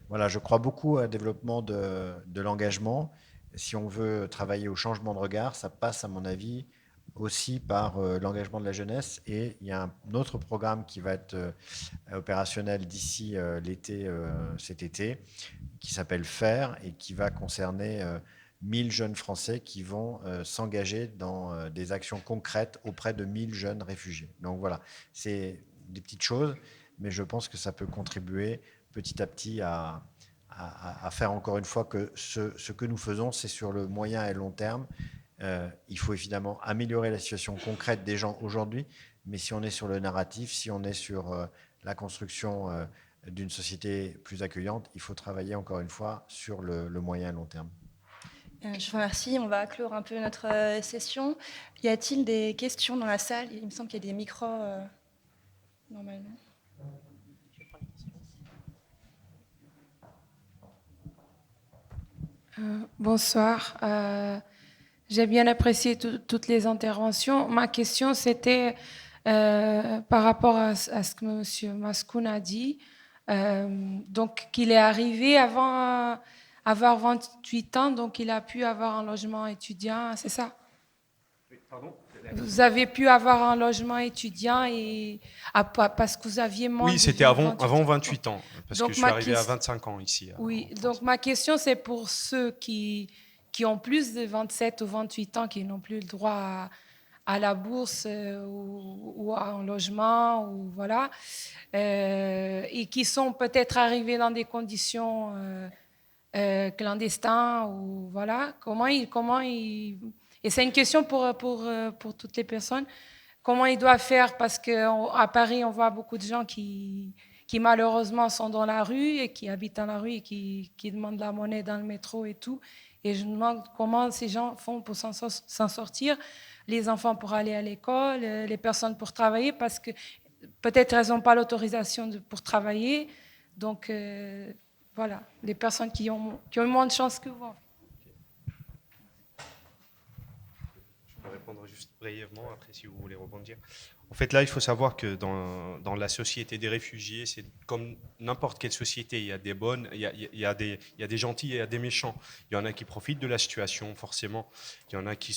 voilà, je crois beaucoup au développement de l'engagement. Si on veut travailler au changement de regard, ça passe, à mon avis, aussi par l'engagement de la jeunesse. Et il y a un autre programme qui va être opérationnel d'ici l'été, cet été, qui s'appelle FAIR et qui va concerner 1000 jeunes Français qui vont s'engager dans des actions concrètes auprès de 1000 jeunes réfugiés. Donc voilà, c'est des petites choses, mais je pense que ça peut contribuer petit à petit à faire encore une fois que ce que nous faisons, c'est sur le moyen et long terme. Il faut évidemment améliorer la situation concrète des gens aujourd'hui, mais si on est sur le narratif, si on est sur la construction d'une société plus accueillante, il faut travailler encore une fois sur le moyen et long terme. Je vous remercie. On va clore un peu notre session. Y a-t-il des questions dans la salle? Il me semble qu'il y a des micros normalement. Bonsoir. J'ai bien apprécié toutes les interventions. Ma question, c'était par rapport à ce que M. Maskoun a dit. Donc, qu'il est arrivé avant avoir 28 ans, donc il a pu avoir un logement étudiant, c'est ça? Pardon? Vous avez pu avoir un logement étudiant et parce que vous aviez moins Oui, de c'était avant 28 ans, parce Donc, que je suis ma arrivé à question- 25 ans ici. Oui, en France. donc ma question, c'est pour ceux qui ont plus de 27 ou 28 ans, qui n'ont plus le droit à la bourse ou à un logement, ou voilà, et qui sont peut-être arrivés dans des conditions clandestines, ou voilà, et c'est une question pour toutes les personnes, comment ils doivent faire, parce qu'à Paris, on voit beaucoup de gens qui malheureusement sont dans la rue et qui habitent dans la rue et qui demandent de la monnaie dans le métro et tout. Et je me demande comment ces gens font pour s'en sortir, les enfants pour aller à l'école, les personnes pour travailler, parce que peut-être elles n'ont pas l'autorisation pour travailler. Donc voilà, les personnes qui ont moins de chance que vous. Je peux répondre juste brièvement, après si vous voulez rebondir. En fait, là, il faut savoir que dans la société des réfugiés, c'est comme n'importe quelle société. Il y a des bonnes, il y a des gentils et il y a des méchants. Il y en a qui profitent de la situation, forcément. Il y en a qui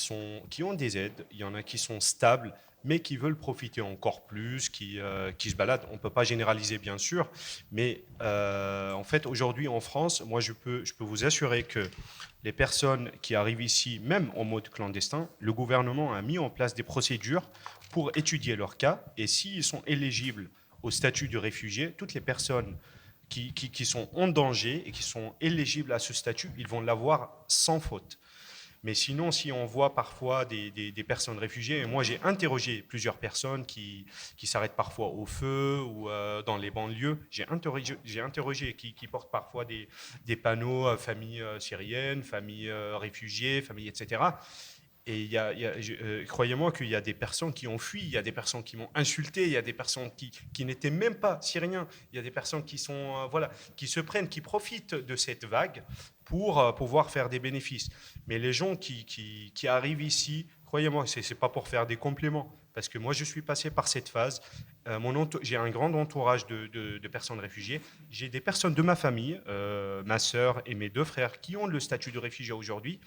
ont des aides. Il y en a qui sont stables, mais qui veulent profiter encore plus, qui se baladent. On ne peut pas généraliser, bien sûr. Mais en fait, aujourd'hui, en France, moi, je peux vous assurer que les personnes qui arrivent ici, même en mode clandestin, le gouvernement a mis en place des procédures pour étudier leur cas, et s'ils sont éligibles au statut de réfugié, toutes les personnes qui sont en danger et qui sont éligibles à ce statut, ils vont l'avoir sans faute. Mais sinon, si on voit parfois des personnes réfugiées, et moi j'ai interrogé plusieurs personnes qui s'arrêtent parfois au feu ou dans les banlieues, j'ai interrogé qui portent parfois des panneaux famille syrienne, famille réfugiée, famille, etc. Et croyez-moi qu'il y a des personnes qui ont fui, il y a des personnes qui m'ont insulté, il y a des personnes qui n'étaient même pas syriens, il y a des personnes qui sont, voilà, qui se prennent, qui profitent de cette vague pour pouvoir faire des bénéfices. Mais les gens qui arrivent ici, croyez-moi, ce n'est pas pour faire des compléments, parce que moi je suis passé par cette phase. J'ai un grand entourage de personnes réfugiées. J'ai des personnes de ma famille, ma sœur et mes deux frères, qui ont le statut de réfugié aujourd'hui.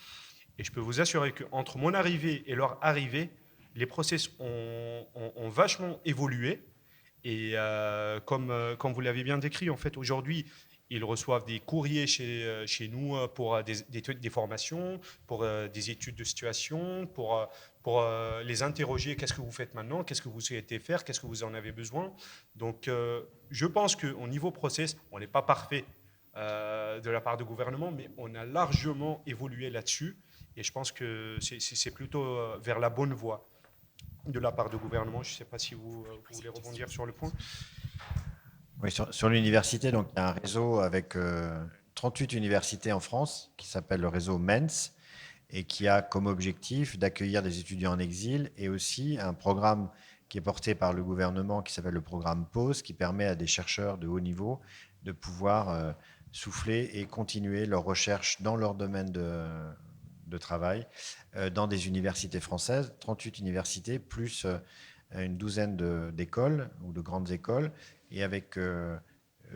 Et je peux vous assurer qu'entre mon arrivée et leur arrivée, les process ont vachement évolué. Et comme vous l'avez bien décrit, en fait, aujourd'hui, ils reçoivent des courriers chez nous pour des formations, pour des études de situation, pour les interroger, qu'est-ce que vous faites maintenant, qu'est-ce que vous souhaitez faire, qu'est-ce que vous en avez besoin. Donc, je pense qu'au niveau process, on n'est pas parfait de la part du gouvernement, mais on a largement évolué là-dessus. Et je pense que c'est plutôt vers la bonne voie de la part du gouvernement. Je ne sais pas si vous voulez rebondir sur le point. Oui, sur l'université, donc il y a un réseau avec 38 universités en France qui s'appelle le réseau MENS et qui a comme objectif d'accueillir des étudiants en exil, et aussi un programme qui est porté par le gouvernement qui s'appelle le programme PAUSE, qui permet à des chercheurs de haut niveau de pouvoir souffler et continuer leurs recherches dans leur domaine de travail dans des universités françaises, 38 universités, plus une douzaine d'écoles ou de grandes écoles. Et avec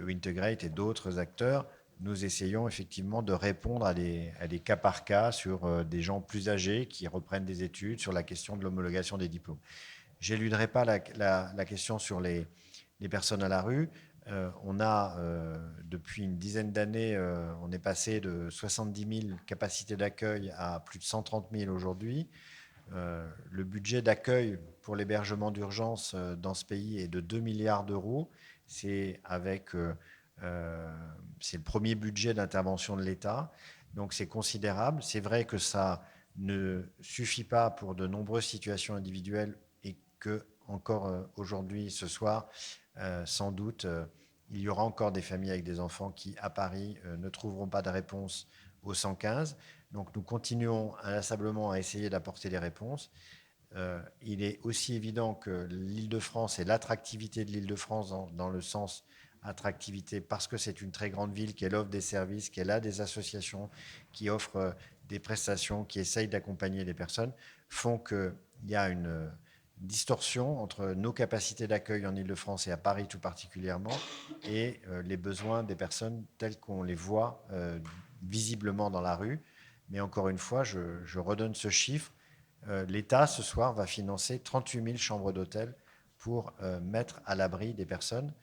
Wintegrate et d'autres acteurs, nous essayons effectivement de répondre à des cas par cas sur des gens plus âgés qui reprennent des études sur la question de l'homologation des diplômes. Je n'éluderai pas la question sur les personnes à la rue. On a, depuis une dizaine d'années, on est passé de 70 000 capacités d'accueil à plus de 130 000 aujourd'hui. Le budget d'accueil pour l'hébergement d'urgence dans ce pays est de 2 milliards d'euros. C'est le premier budget d'intervention de l'État, donc c'est considérable. C'est vrai que ça ne suffit pas pour de nombreuses situations individuelles, et que encore aujourd'hui, ce soir, sans doute, il y aura encore des familles avec des enfants qui, à Paris, ne trouveront pas de réponse au 115. Donc nous continuons inlassablement à essayer d'apporter des réponses. Il est aussi évident que l'Île-de-France et l'attractivité de l'Île-de-France dans le sens attractivité, parce que c'est une très grande ville, qu'elle offre des services, qu'elle a des associations qui offrent des prestations, qui essayent d'accompagner les personnes, font qu'il y a une distorsion entre nos capacités d'accueil en Île-de-France et à Paris tout particulièrement, et les besoins des personnes tels qu'on les voit visiblement dans la rue. Mais encore une fois, je redonne ce chiffre. L'État, ce soir, va financer 38 000 chambres d'hôtel pour mettre à l'abri des personnes,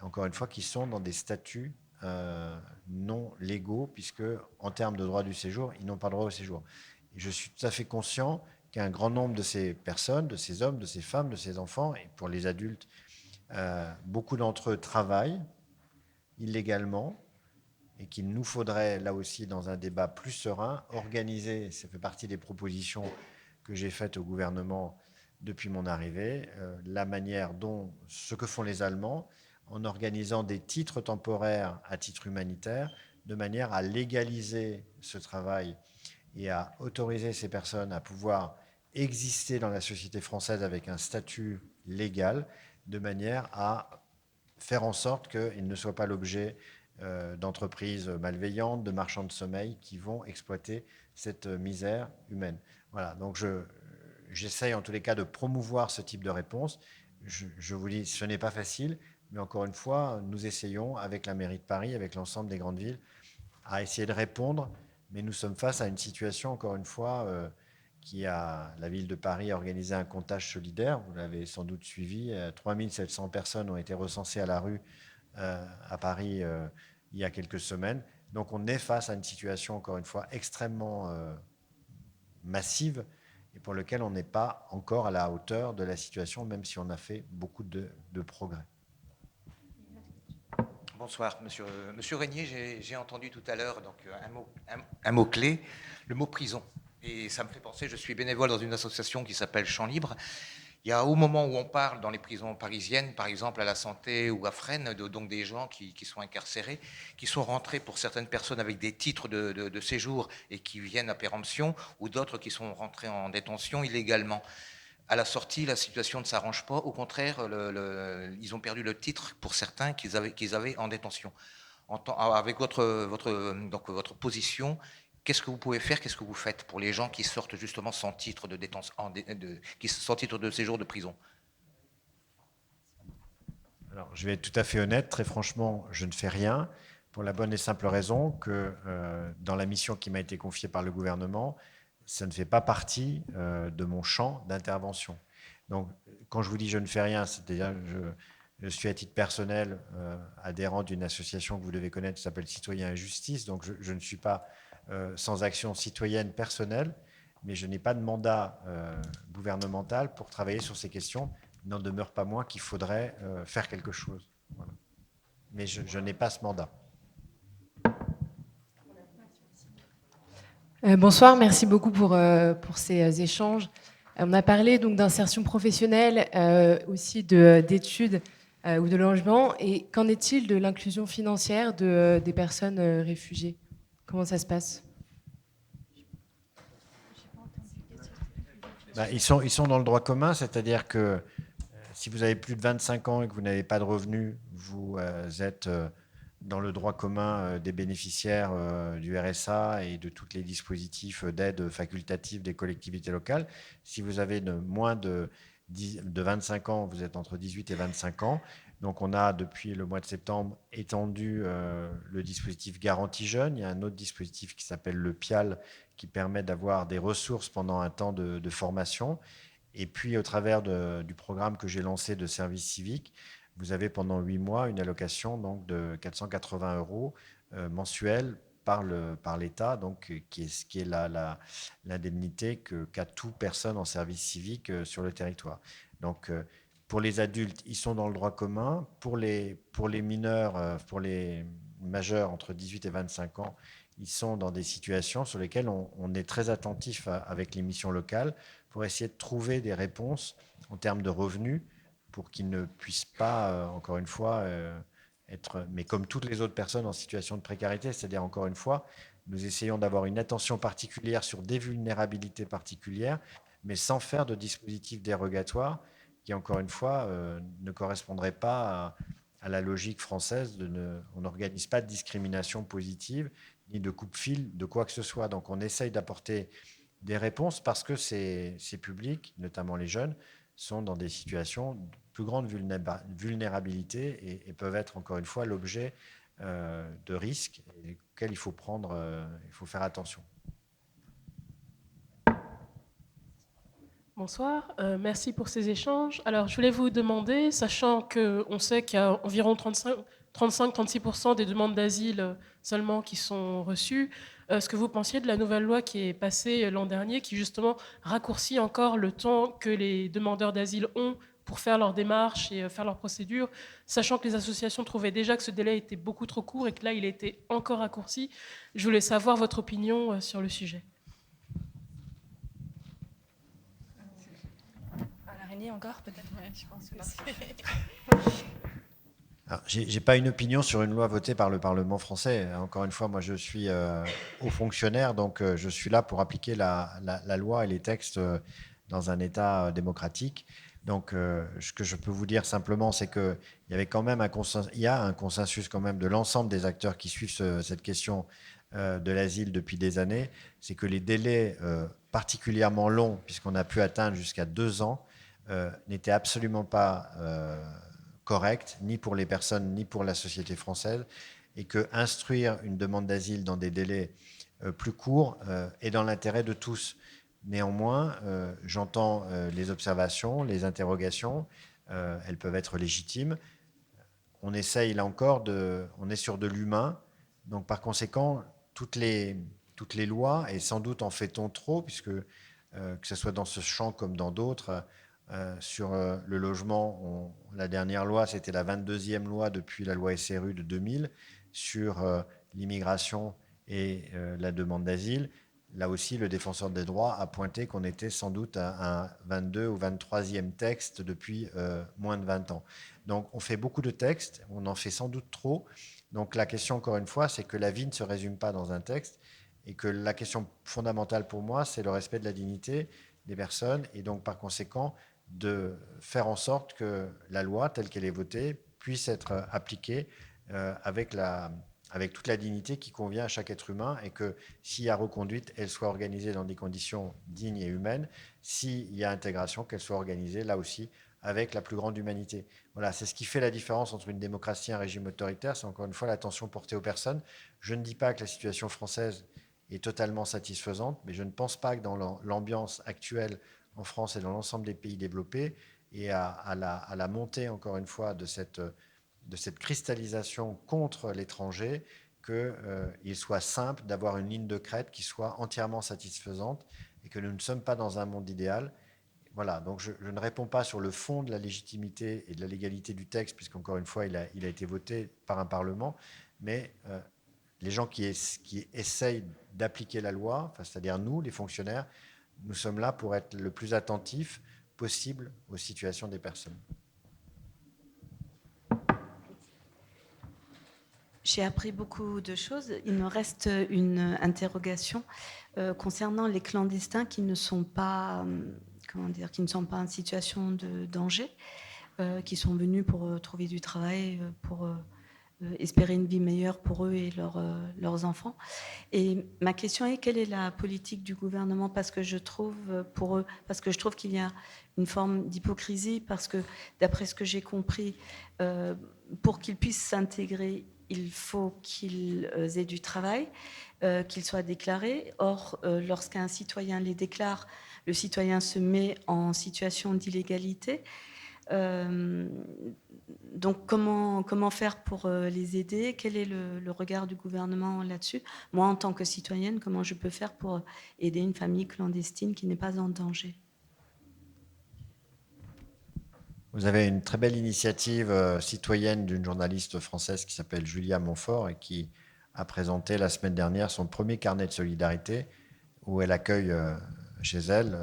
encore une fois, qui sont dans des statuts non légaux, puisque en termes de droit du séjour, ils n'ont pas droit au séjour. Et je suis tout à fait conscient qu'un grand nombre de ces personnes, de ces hommes, de ces femmes, de ces enfants, et pour les adultes, beaucoup d'entre eux travaillent illégalement, et qu'il nous faudrait, là aussi, dans un débat plus serein, organiser, ça fait partie des propositions que j'ai faites au gouvernement depuis mon arrivée, la manière dont, ce que font les Allemands, en organisant des titres temporaires à titre humanitaire, de manière à légaliser ce travail et à autoriser ces personnes à pouvoir exister dans la société française avec un statut légal, de manière à faire en sorte qu'ils ne soient pas l'objet d'entreprises malveillantes, de marchands de sommeil qui vont exploiter cette misère humaine. Voilà, donc j'essaye en tous les cas de promouvoir ce type de réponse. Je vous dis, ce n'est pas facile, mais encore une fois, nous essayons avec la mairie de Paris, avec l'ensemble des grandes villes, à essayer de répondre, mais nous sommes face à une situation, encore une fois, la ville de Paris a organisé un comptage solidaire, vous l'avez sans doute suivi, 3700 personnes ont été recensées à la rue à Paris il y a quelques semaines. Donc on est face à une situation, encore une fois, extrêmement massive et pour laquelle on n'est pas encore à la hauteur de la situation, même si on a fait beaucoup de progrès. Bonsoir, Monsieur Régnier, j'ai entendu tout à l'heure donc un mot-clé, le mot prison. Et ça me fait penser, je suis bénévole dans une association qui s'appelle Champs Libres. Il y a au moment où on parle dans les prisons parisiennes, par exemple à la Santé ou à Fresnes, donc des gens qui sont incarcérés, qui sont rentrés pour certaines personnes avec des titres de séjour et qui viennent à péremption, ou d'autres qui sont rentrés en détention illégalement. À la sortie, la situation ne s'arrange pas. Au contraire, ils ont perdu le titre pour certains qu'ils avaient en détention. Avec votre position, qu'est-ce que vous pouvez faire, qu'est-ce que vous faites pour les gens qui sortent justement sans titre de détention, sans titre de séjour de prison? Alors, je vais être tout à fait honnête, très franchement, je ne fais rien, pour la bonne et simple raison que dans la mission qui m'a été confiée par le gouvernement, ça ne fait pas partie de mon champ d'intervention. Donc, quand je vous dis je ne fais rien, c'est-à-dire je suis à titre personnel adhérent d'une association que vous devez connaître qui s'appelle Citoyens et Justice, donc je ne suis pas sans action citoyenne personnelle, mais je n'ai pas de mandat gouvernemental pour travailler sur ces questions. Il n'en demeure pas moins qu'il faudrait faire quelque chose. Voilà. Mais je n'ai pas ce mandat. Bonsoir, merci beaucoup pour ces échanges. On a parlé donc d'insertion professionnelle, aussi d'études ou de logement. Et qu'en est-il de l'inclusion financière des personnes réfugiées? Comment ça se passe? Ils sont dans le droit commun, c'est-à-dire que si vous avez plus de 25 ans et que vous n'avez pas de revenus, vous êtes dans le droit commun des bénéficiaires du RSA et de tous les dispositifs d'aide facultative des collectivités locales. Si vous avez moins de 25 ans, vous êtes entre 18 et 25 ans. Donc on a, depuis le mois de septembre, étendu le dispositif Garantie Jeunes. Il y a un autre dispositif qui s'appelle le PIAL, qui permet d'avoir des ressources pendant un temps de formation. Et puis, au travers du programme que j'ai lancé de service civique, vous avez pendant 8 mois une allocation donc, de 480 € mensuels par l'État, donc, qui est l'indemnité qu'a toute personne en service civique sur le territoire. Donc, pour les adultes, ils sont dans le droit commun. Pour les mineurs, pour les majeurs entre 18 et 25 ans, ils sont dans des situations sur lesquelles on est très attentif avec les missions locales pour essayer de trouver des réponses en termes de revenus pour qu'ils ne puissent pas, encore une fois, être, mais comme toutes les autres personnes en situation de précarité, c'est-à-dire, encore une fois, nous essayons d'avoir une attention particulière sur des vulnérabilités particulières, mais sans faire de dispositifs dérogatoires qui, encore une fois, ne correspondraient pas à la logique française. On n'organise pas de discrimination positive, ni de coupe-fil, de quoi que ce soit. Donc on essaye d'apporter des réponses parce que ces publics, notamment les jeunes, sont dans des situations de plus grande vulnérabilité et peuvent être, encore une fois, l'objet de risques auxquels il faut faire attention. Bonsoir, merci pour ces échanges. Alors, je voulais vous demander, sachant qu'on sait qu'il y a environ 35-36% des demandes d'asile seulement qui sont reçues, ce que vous pensiez de la nouvelle loi qui est passée l'an dernier, qui justement raccourcit encore le temps que les demandeurs d'asile ont pour faire leurs démarches et faire leurs procédures, sachant que les associations trouvaient déjà que ce délai était beaucoup trop court et que là, il a été encore raccourci. Je voulais savoir votre opinion sur le sujet. Encore peut-être. Ouais, je pense que Je n'ai pas une opinion sur une loi votée par le Parlement français. Encore une fois, moi je suis haut fonctionnaire, donc je suis là pour appliquer la loi et les textes dans un État démocratique. Donc ce que je peux vous dire simplement, c'est qu'il y avait quand même un consensus quand même de l'ensemble des acteurs qui suivent cette question de l'asile depuis des années. C'est que les délais particulièrement longs, puisqu'on a pu atteindre jusqu'à 2 ans, n'était absolument pas correct, ni pour les personnes, ni pour la société française, et que instruire une demande d'asile dans des délais plus courts est dans l'intérêt de tous. Néanmoins, j'entends les observations, les interrogations, elles peuvent être légitimes. On essaye, là encore, on est sur de l'humain, donc par conséquent, toutes les lois, et sans doute en fait-on trop, puisque que ce soit dans ce champ comme dans d'autres, sur le logement, la dernière loi, c'était la 22e loi depuis la loi SRU de 2000 sur l'immigration et la demande d'asile. Là aussi, le défenseur des droits a pointé qu'on était sans doute à un 22 ou 23e texte depuis moins de 20 ans. Donc on fait beaucoup de textes, on en fait sans doute trop. Donc la question, encore une fois, c'est que la vie ne se résume pas dans un texte et que la question fondamentale pour moi, c'est le respect de la dignité des personnes et donc par conséquent de faire en sorte que la loi, telle qu'elle est votée, puisse être appliquée avec toute la dignité qui convient à chaque être humain et que s'il y a reconduite, elle soit organisée dans des conditions dignes et humaines. S'il y a intégration, qu'elle soit organisée là aussi avec la plus grande humanité. Voilà, c'est ce qui fait la différence entre une démocratie et un régime autoritaire. C'est encore une fois l'attention portée aux personnes. Je ne dis pas que la situation française est totalement satisfaisante, mais je ne pense pas que dans l'ambiance actuelle en France et dans l'ensemble des pays développés, et à la montée, encore une fois, de cette cristallisation contre l'étranger, qu'il soit simple d'avoir une ligne de crête qui soit entièrement satisfaisante et que nous ne sommes pas dans un monde idéal. Voilà, donc je ne réponds pas sur le fond de la légitimité et de la légalité du texte, puisqu'encore une fois, il a été voté par un Parlement, mais les gens qui essayent d'appliquer la loi, c'est-à-dire nous, les fonctionnaires, nous sommes là pour être le plus attentifs possible aux situations des personnes. J'ai appris beaucoup de choses. Il me reste une interrogation concernant les clandestins qui ne sont pas, qui ne sont pas en situation de danger, qui sont venus pour trouver du travail, pour espérer une vie meilleure pour eux et leurs enfants. Et ma question est, quelle est la politique du gouvernement ? Parce que je trouve qu'il y a une forme d'hypocrisie, parce que d'après ce que j'ai compris, pour qu'ils puissent s'intégrer, il faut qu'ils aient du travail, qu'ils soient déclarés. Or, lorsqu'un citoyen les déclare, le citoyen se met en situation d'illégalité. Donc, comment faire pour les aider ? Quel est le regard du gouvernement là-dessus ? Moi, en tant que citoyenne, comment je peux faire pour aider une famille clandestine qui n'est pas en danger ? Vous avez une très belle initiative citoyenne d'une journaliste française qui s'appelle Julia Montfort et qui a présenté la semaine dernière son premier carnet de solidarité où elle accueille chez elle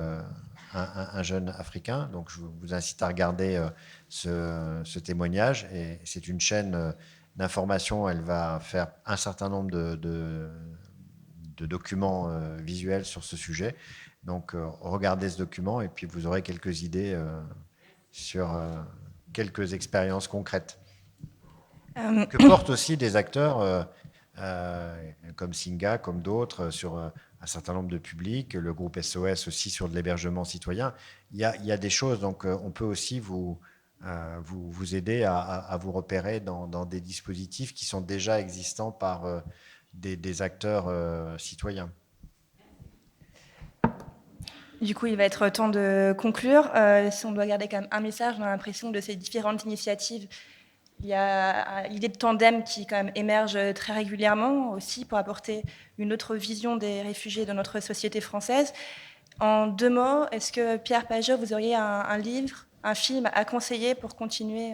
un jeune Africain. Donc je vous incite à regarder ce témoignage. Et c'est une chaîne d'information. Elle va faire un certain nombre de documents visuels sur ce sujet. Donc, regardez ce document et puis vous aurez quelques idées sur quelques expériences concrètes que portent aussi des acteurs comme Singa, comme d'autres, sur un certain nombre de publics, le groupe SOS aussi sur de l'hébergement citoyen. Il y a des choses, donc on peut aussi vous aider à vous repérer dans des dispositifs qui sont déjà existants par des acteurs citoyens. Du coup, il va être temps de conclure. Si on doit garder quand même un message, on a l'impression de ces différentes initiatives, il y a l'idée de tandem qui quand même émerge très régulièrement aussi pour apporter une autre vision des réfugiés dans notre société française. En 2 mots, est-ce que Pierre Pageot, vous auriez un livre, un film à conseiller pour continuer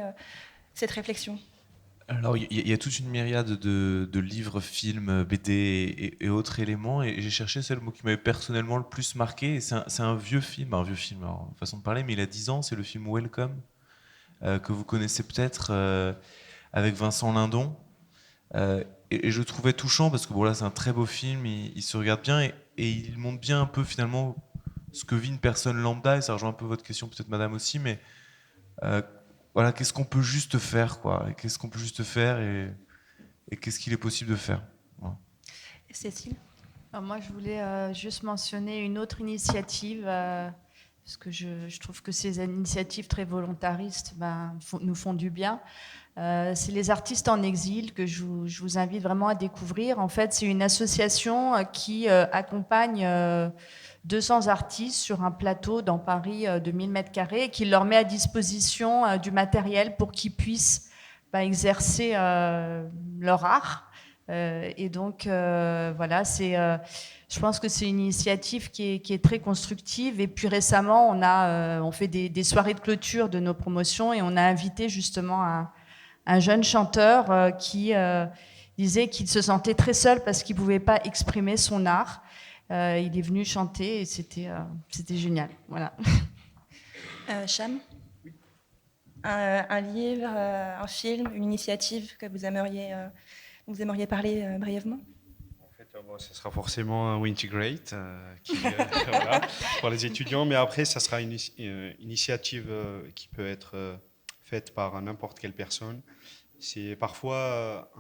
cette réflexion ? Alors, il y a toute une myriade de livres, films, BD et autres éléments, et j'ai cherché celle qui m'avait personnellement le plus marqué. Et c'est un vieux film, alors, façon de parler, mais il a 10 ans, c'est le film Welcome, que vous connaissez peut-être, avec Vincent Lindon. Et je le trouvais touchant parce que bon, là, c'est un très beau film, il se regarde bien, et il montre bien un peu finalement ce que vit une personne lambda, et ça rejoint un peu votre question, peut-être madame aussi, mais voilà, qu'est-ce qu'on peut juste faire, quoi, et qu'est-ce qu'on peut juste faire, et qu'est-ce qu'il est possible de faire. Voilà. Cécile ? Alors moi, je voulais juste mentionner une autre initiative, parce que je trouve que ces initiatives très volontaristes nous font du bien. C'est les artistes en exil que je vous invite vraiment à découvrir. En fait, c'est une association qui accompagne 200 artistes sur un plateau dans Paris de 1000 m² et qui leur met à disposition du matériel pour qu'ils puissent exercer leur art. Et donc, voilà, je pense que c'est une initiative qui est très constructive. Et puis récemment, on fait des soirées de clôture de nos promotions, et on a invité justement un jeune chanteur qui disait qu'il se sentait très seul parce qu'il ne pouvait pas exprimer son art. Il est venu chanter et c'était génial. Voilà. Cham ? Un livre, un film, une initiative que vous aimeriez parler brièvement ? En fait, ce sera forcément Wintegrate voilà, pour les étudiants, mais après, ça sera une initiative qui peut être faite par n'importe quelle personne. C'est parfois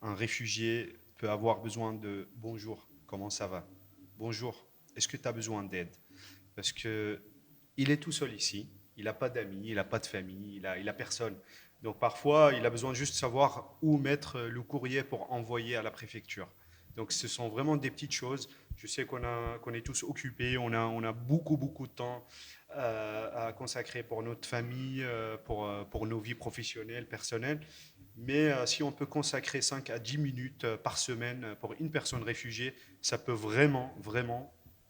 un réfugié peut avoir besoin de « bonjour, comment ça va ? Bonjour, est-ce que tu as besoin d'aide ?» Parce qu'il est tout seul ici, il n'a pas d'amis, il n'a pas de famille, il a personne. Donc parfois, il a besoin juste de savoir où mettre le courrier pour envoyer à la préfecture. Donc ce sont vraiment des petites choses. Je sais qu'on est tous occupés, on a beaucoup de temps à consacrer pour notre famille, pour nos vies professionnelles, personnelles. Mais si on peut consacrer 5 à 10 minutes par semaine pour une personne réfugiée, ça peut vraiment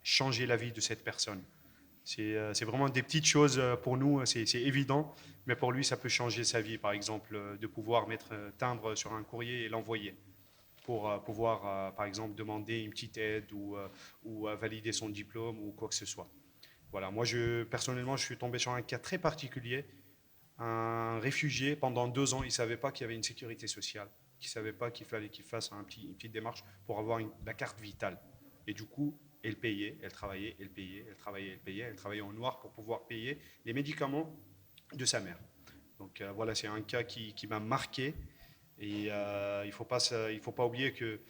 changer la vie de cette personne. C'est vraiment des petites choses pour nous, c'est évident, mais pour lui, ça peut changer sa vie. Par exemple, de pouvoir mettre un timbre sur un courrier et l'envoyer pour pouvoir, par exemple, demander une petite aide ou valider son diplôme ou quoi que ce soit. Voilà, moi, personnellement, je suis tombé sur un cas très particulier. Un réfugié, pendant 2 ans, il ne savait pas qu'il y avait une sécurité sociale, qu'il ne savait pas qu'il fallait qu'il fasse une petite démarche pour avoir la carte vitale. Et du coup, elle payait, elle travaillait, elle payait, elle travaillait, elle payait, elle travaillait en noir pour pouvoir payer les médicaments de sa mère. Donc voilà, c'est un cas qui m'a marqué. Et il ne faut pas oublier que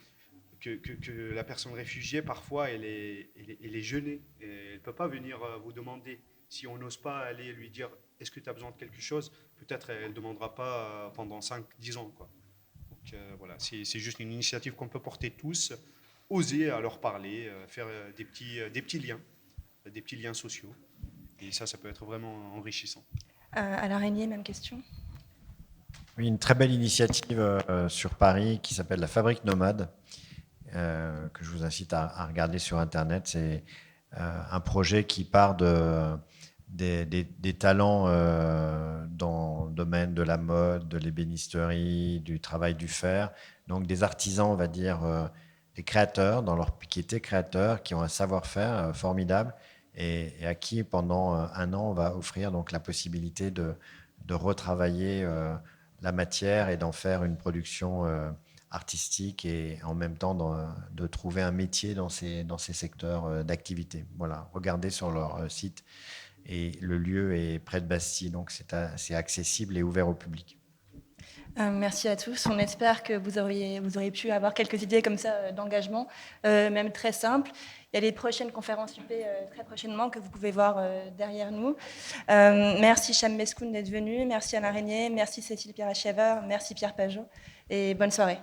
la personne réfugiée, parfois, elle est gênée. Elle ne peut pas venir vous demander. Si on n'ose pas aller lui dire « est-ce que tu as besoin de quelque chose ?», peut-être elle ne demandera pas pendant 5-10 ans, quoi. Donc voilà, c'est juste une initiative qu'on peut porter tous, oser à leur parler, faire des petits liens sociaux. Et ça peut être vraiment enrichissant. À l'Araignée, même question. Oui, une très belle initiative sur Paris qui s'appelle la Fabrique Nomade, que je vous incite à regarder sur Internet. C'est un projet qui part des talents dans le domaine de la mode, de l'ébénisterie, du travail du fer. Donc des artisans, on va dire, des créateurs, qui étaient créateurs, qui ont un savoir-faire formidable et à qui, pendant 1 an, on va offrir donc la possibilité de retravailler la matière et d'en faire une production artistiques et en même temps de trouver un métier dans ces secteurs d'activité. Voilà, regardez sur leur site. Et le lieu est près de Bastille, donc c'est accessible et ouvert au public. Merci à tous. On espère que vous auriez pu avoir quelques idées comme ça d'engagement, même très simples. Il y a les prochaines conférences UP très prochainement que vous pouvez voir derrière nous. Merci Cham Meskoun d'être venu, merci Alain Régnier, merci Cécile Pirachever, merci Pierre Pajot et bonne soirée.